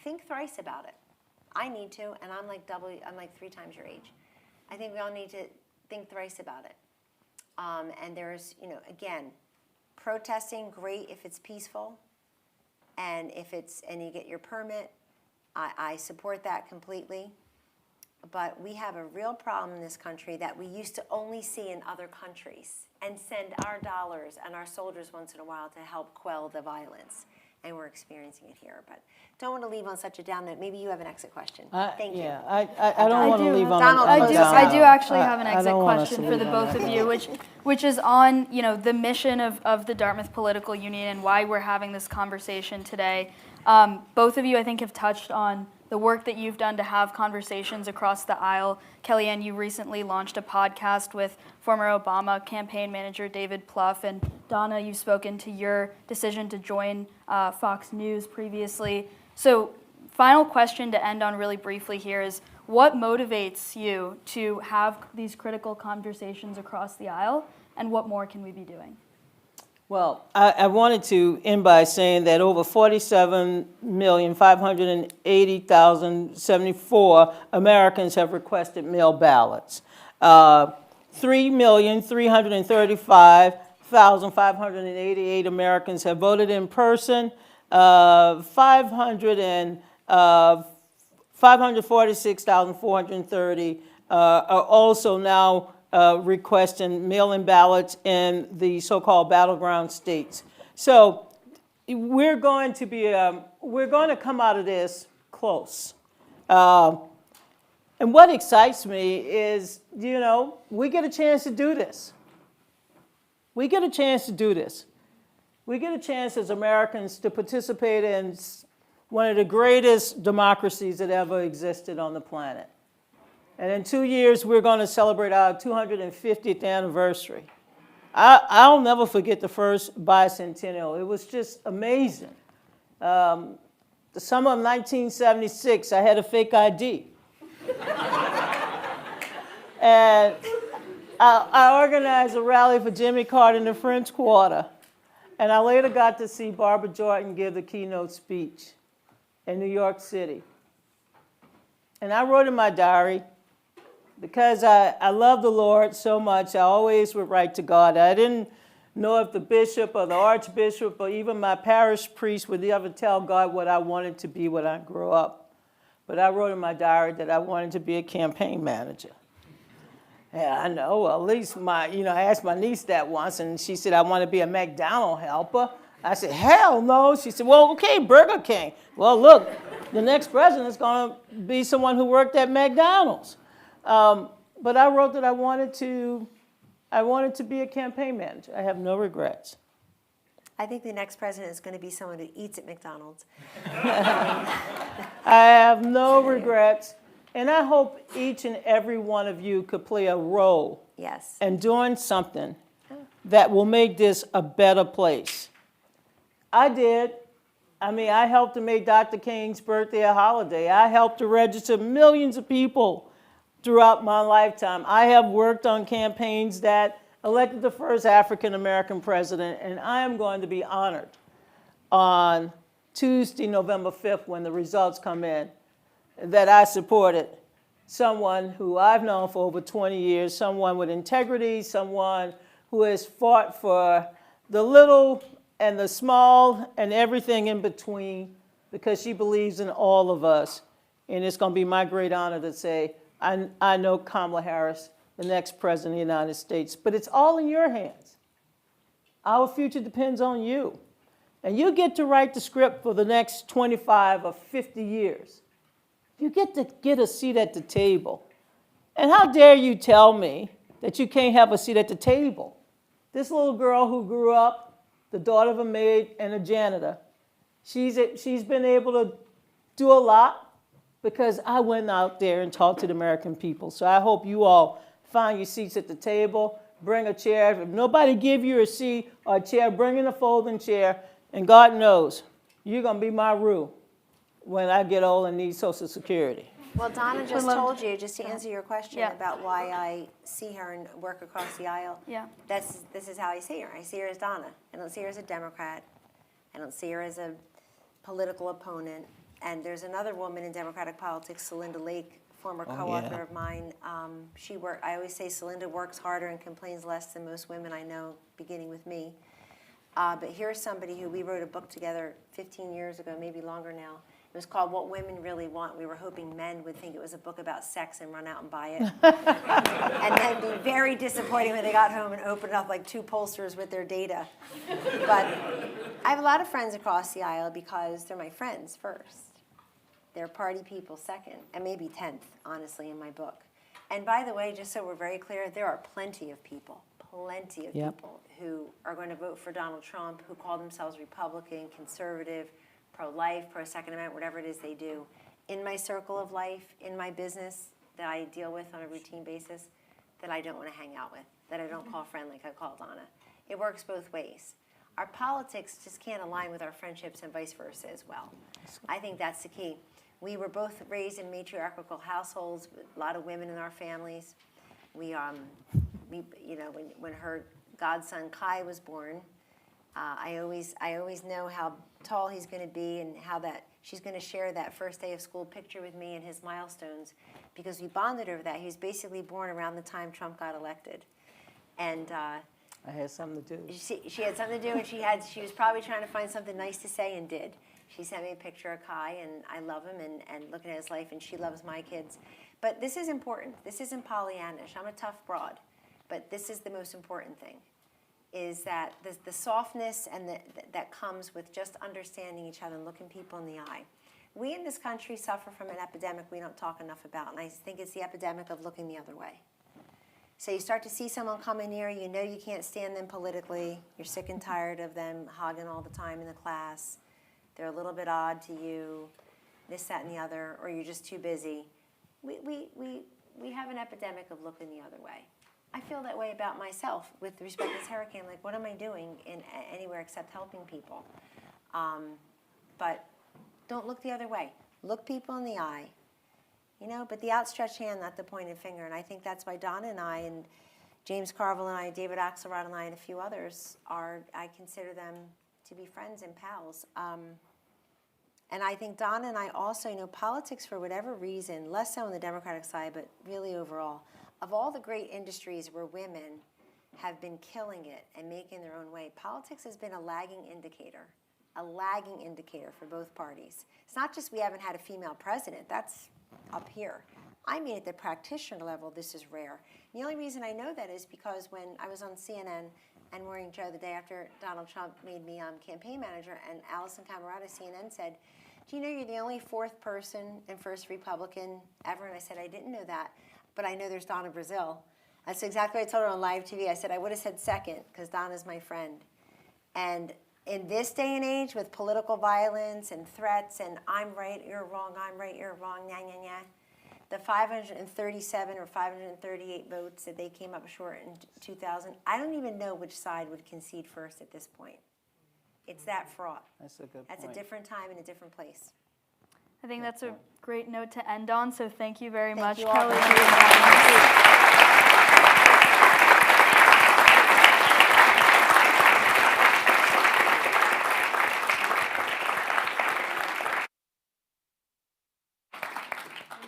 think thrice about it. I need to, and I'm like 3 times your age. I think we all need to think thrice about it. And there's, again, protesting, great if it's peaceful, and and you get your permit, I support that completely. But we have a real problem in this country that we used to only see in other countries and send our dollars and our soldiers once in a while to help quell the violence. And we're experiencing it here. But don't want to leave on such a down note. Maybe you have an exit question. Thank you. Yeah, I don't want to leave on Donald, a down note. I do actually have an I exit don't want us to question for the leave on both that. of you, which is on the mission of the Dartmouth Political Union and why we're having this conversation today. Both of you, I think, have touched on the work that you've done to have conversations across the aisle. Kellyanne, you recently launched a podcast with former Obama campaign manager David Plouffe, and Donna, you've spoken to your decision to join Fox News previously. So, final question to end on really briefly here is, what motivates you to have these critical conversations across the aisle, and what more can we be doing? Well, I wanted to end by saying that over 47,580,074 Americans have requested mail ballots. 3,335,588 Americans have voted in person. 546,430 are also now requesting mail-in ballots in the so-called battleground states. So we're going to come out of this close. And what excites me is, we get a chance to do this. We get a chance to do this. We get a chance as Americans to participate in one of the greatest democracies that ever existed on the planet. And in 2 years, we're going to celebrate our 250th anniversary. I'll never forget the first bicentennial. It was just amazing. The summer of 1976, I had a fake ID. And I organized a rally for Jimmy Carter in the French Quarter. And I later got to see Barbara Jordan give the keynote speech in New York City. And I wrote in my diary, because I love the Lord so much, I always would write to God. I didn't know if the bishop or the archbishop or even my parish priest would ever tell God what I wanted to be when I grew up. But I wrote in my diary that I wanted to be a campaign manager. Yeah, I know. Well, at least I asked my niece that once, and she said, I want to be a McDonald's helper. I said, hell no. She said, well, okay, Burger King. Well, look, the next president is going to be someone who worked at McDonald's. but I wrote that I wanted to be a campaign manager. I have no regrets. I think the next president is going to be someone who eats at McDonald's. I have no regrets. And I hope each and every one of you could play a role Yes. in doing something that will make this a better place. I did. I mean, I helped to make Dr. King's birthday a holiday. I helped to register millions of people throughout my lifetime. I have worked on campaigns that elected the first African American president, and I am going to be honored on Tuesday, November 5th, when the results come in, that I supported someone who I've known for over 20 years, someone with integrity, someone who has fought for the little and the small and everything in between, because she believes in all of us. And it's going to be my great honor to say, I know Kamala Harris, the next president of the United States, but it's all in your hands. Our future depends on you. And you get to write the script for the next 25 or 50 years. You get to get a seat at the table. And how dare you tell me that you can't have a seat at the table? This little girl who grew up, the daughter of a maid and a janitor, she's been able to do a lot because I went out there and talked to the American people. So I hope you all find your seats at the table, bring a chair. If nobody give you a seat or a chair, bring in a folding chair, and God knows, you're going to be my Rue when I get old and need Social Security. Well, Donna just told you, just to answer your question Yeah. about why I see her and work across the aisle. Yeah. This is how I see her. I see her as Donna. I don't see her as a Democrat. I don't see her as a political opponent. And there's another woman in Democratic politics, Celinda Lake, former co-author yeah. of mine. I always say Celinda works harder and complains less than most women I know, beginning with me. But here's somebody who we wrote a book together 15 years ago, maybe longer now. It was called What Women Really Want. We were hoping men would think it was a book about sex and run out and buy it. And then be very disappointed when they got home and opened up like 2 posters with their data. But I have a lot of friends across the aisle because they're my friends first. They're party people second, and maybe 10th, honestly, in my book. And by the way, just so we're very clear, there are plenty of people people who are going to vote for Donald Trump, who call themselves Republican, conservative, pro-life, pro-Second Amendment, whatever it is they do, in my circle of life, in my business that I deal with on a routine basis, that I don't want to hang out with, that I don't call friend like I call Donna. It works both ways. Our politics just can't align with our friendships and vice versa as well. I think that's the key. We were both raised in matriarchal households with a lot of women in our families. We when her godson Kai was born, I always know how tall he's going to be and how that she's going to share that first day of school picture with me and his milestones, because we bonded over that. He was basically born around the time Trump got elected, and I had something to do. she had something to do, and she was probably trying to find something nice to say and did. She sent me a picture of Kai, and I love him and looking at his life, and she loves my kids. But this is important. This isn't Pollyannish. I'm a tough broad, but this is the most important thing, is that the softness and that comes with just understanding each other and looking people in the eye. We in this country suffer from an epidemic we don't talk enough about, and I think it's the epidemic of looking the other way. So you start to see someone coming near you know you can't stand them politically, you're sick and tired of them hogging all the time in the class, they're a little bit odd to you, this, that, and the other, or you're just too busy. We have an epidemic of looking the other way. I feel that way about myself with respect to this hurricane. Like, what am I doing anywhere except helping people? But don't look the other way. Look people in the eye. But the outstretched hand, not the pointed finger. And I think that's why Donna and I and James Carville and I, David Axelrod and I, and a few others I consider them to be friends and pals. And I think Donna and I also, politics for whatever reason, less so on the Democratic side, but really overall, of all the great industries where women have been killing it and making their own way, politics has been a lagging indicator for both parties. It's not just we haven't had a female president, that's up here. I mean, at the practitioner level, this is rare. And the only reason I know that is because when I was on CNN and Morning Joe the day after Donald Trump made me campaign manager, and Allison Camerata, CNN, said, "Do you know you're the only 4th person and 1st Republican ever?" And I said, "I didn't know that." but I know there's Donna Brazile. That's exactly what I told her on live TV. I said I would have said second because Donna's my friend. And in this day and age with political violence and threats and I'm right, you're wrong, I'm right, you're wrong, nah, nah, nah, the 537 or 538 votes that they came up short in 2000, I don't even know which side would concede first at this point. It's that fraught. That's a good That's point. a different time and a different place. I think that's a great note to end on, so thank you very Thank much, you all for Kellyanne.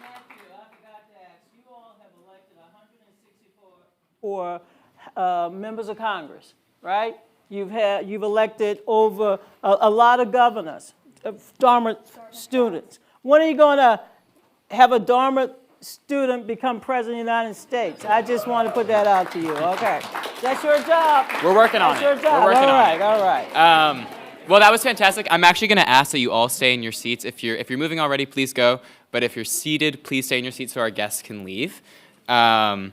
Matthew, I forgot to ask, you all have elected 164 members of Congress, right? You've elected over a lot of governors, Dartmouth students. When are you going to have a Dartmouth student become president of the United States? I just want to put that out to you. Okay, that's your job. We're working on That's it. your job. We're working all on right, it. all right. Well, that was fantastic. I'm actually going to ask that you all stay in your seats. If you're moving already, please go. But if you're seated, please stay in your seats so our guests can leave. Yeah,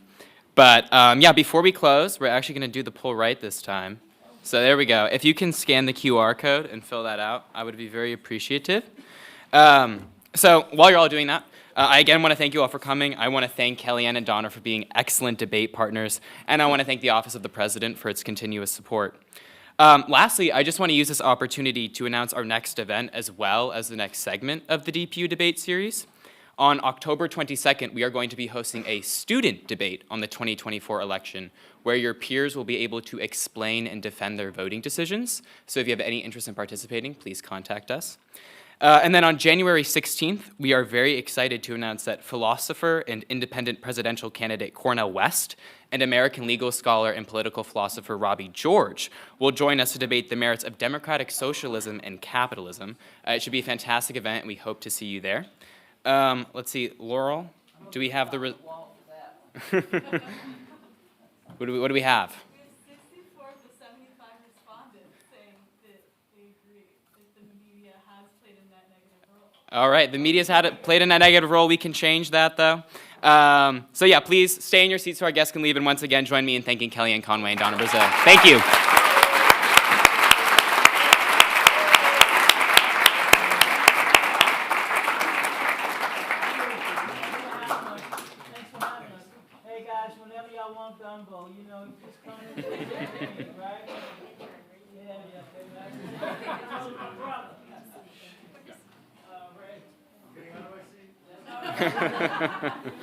before we close, we're actually going to do the pull right this time. So there we go. If you can scan the QR code and fill that out, I would be very appreciative. So while you're all doing that, I again want to thank you all for coming. I want to thank Kellyanne and Donna for being excellent debate partners, and I want to thank the Office of the President for its continuous support. Lastly, I just want to use this opportunity to announce our next event as well as the next segment of the DPU debate series. On October 22nd, we are going to be hosting a student debate on the 2024 election, where your peers will be able to explain and defend their voting decisions. So if you have any interest in participating, please contact us. And then on January 16th, we are very excited to announce that philosopher and independent presidential candidate Cornel West and American legal scholar and political philosopher Robbie George will join us to debate the merits of democratic socialism and capitalism. It should be a fantastic event, and we hope to see you there. Let's see, Laurel, do we have the... What do we have? We have 64 of the 75 respondents saying that they agree that the media has played in that negative role. All right, the media's played in that negative role. We can change that, though. So yeah, please stay in your seats so our guests can leave. And once again, join me in thanking Kellyanne Conway and Donna Brazile. Thank you. Thanks for having us. Hey guys, whenever y'all want gumbo, you know, just come and say your name, right? Yeah, baby. My brother. Ray.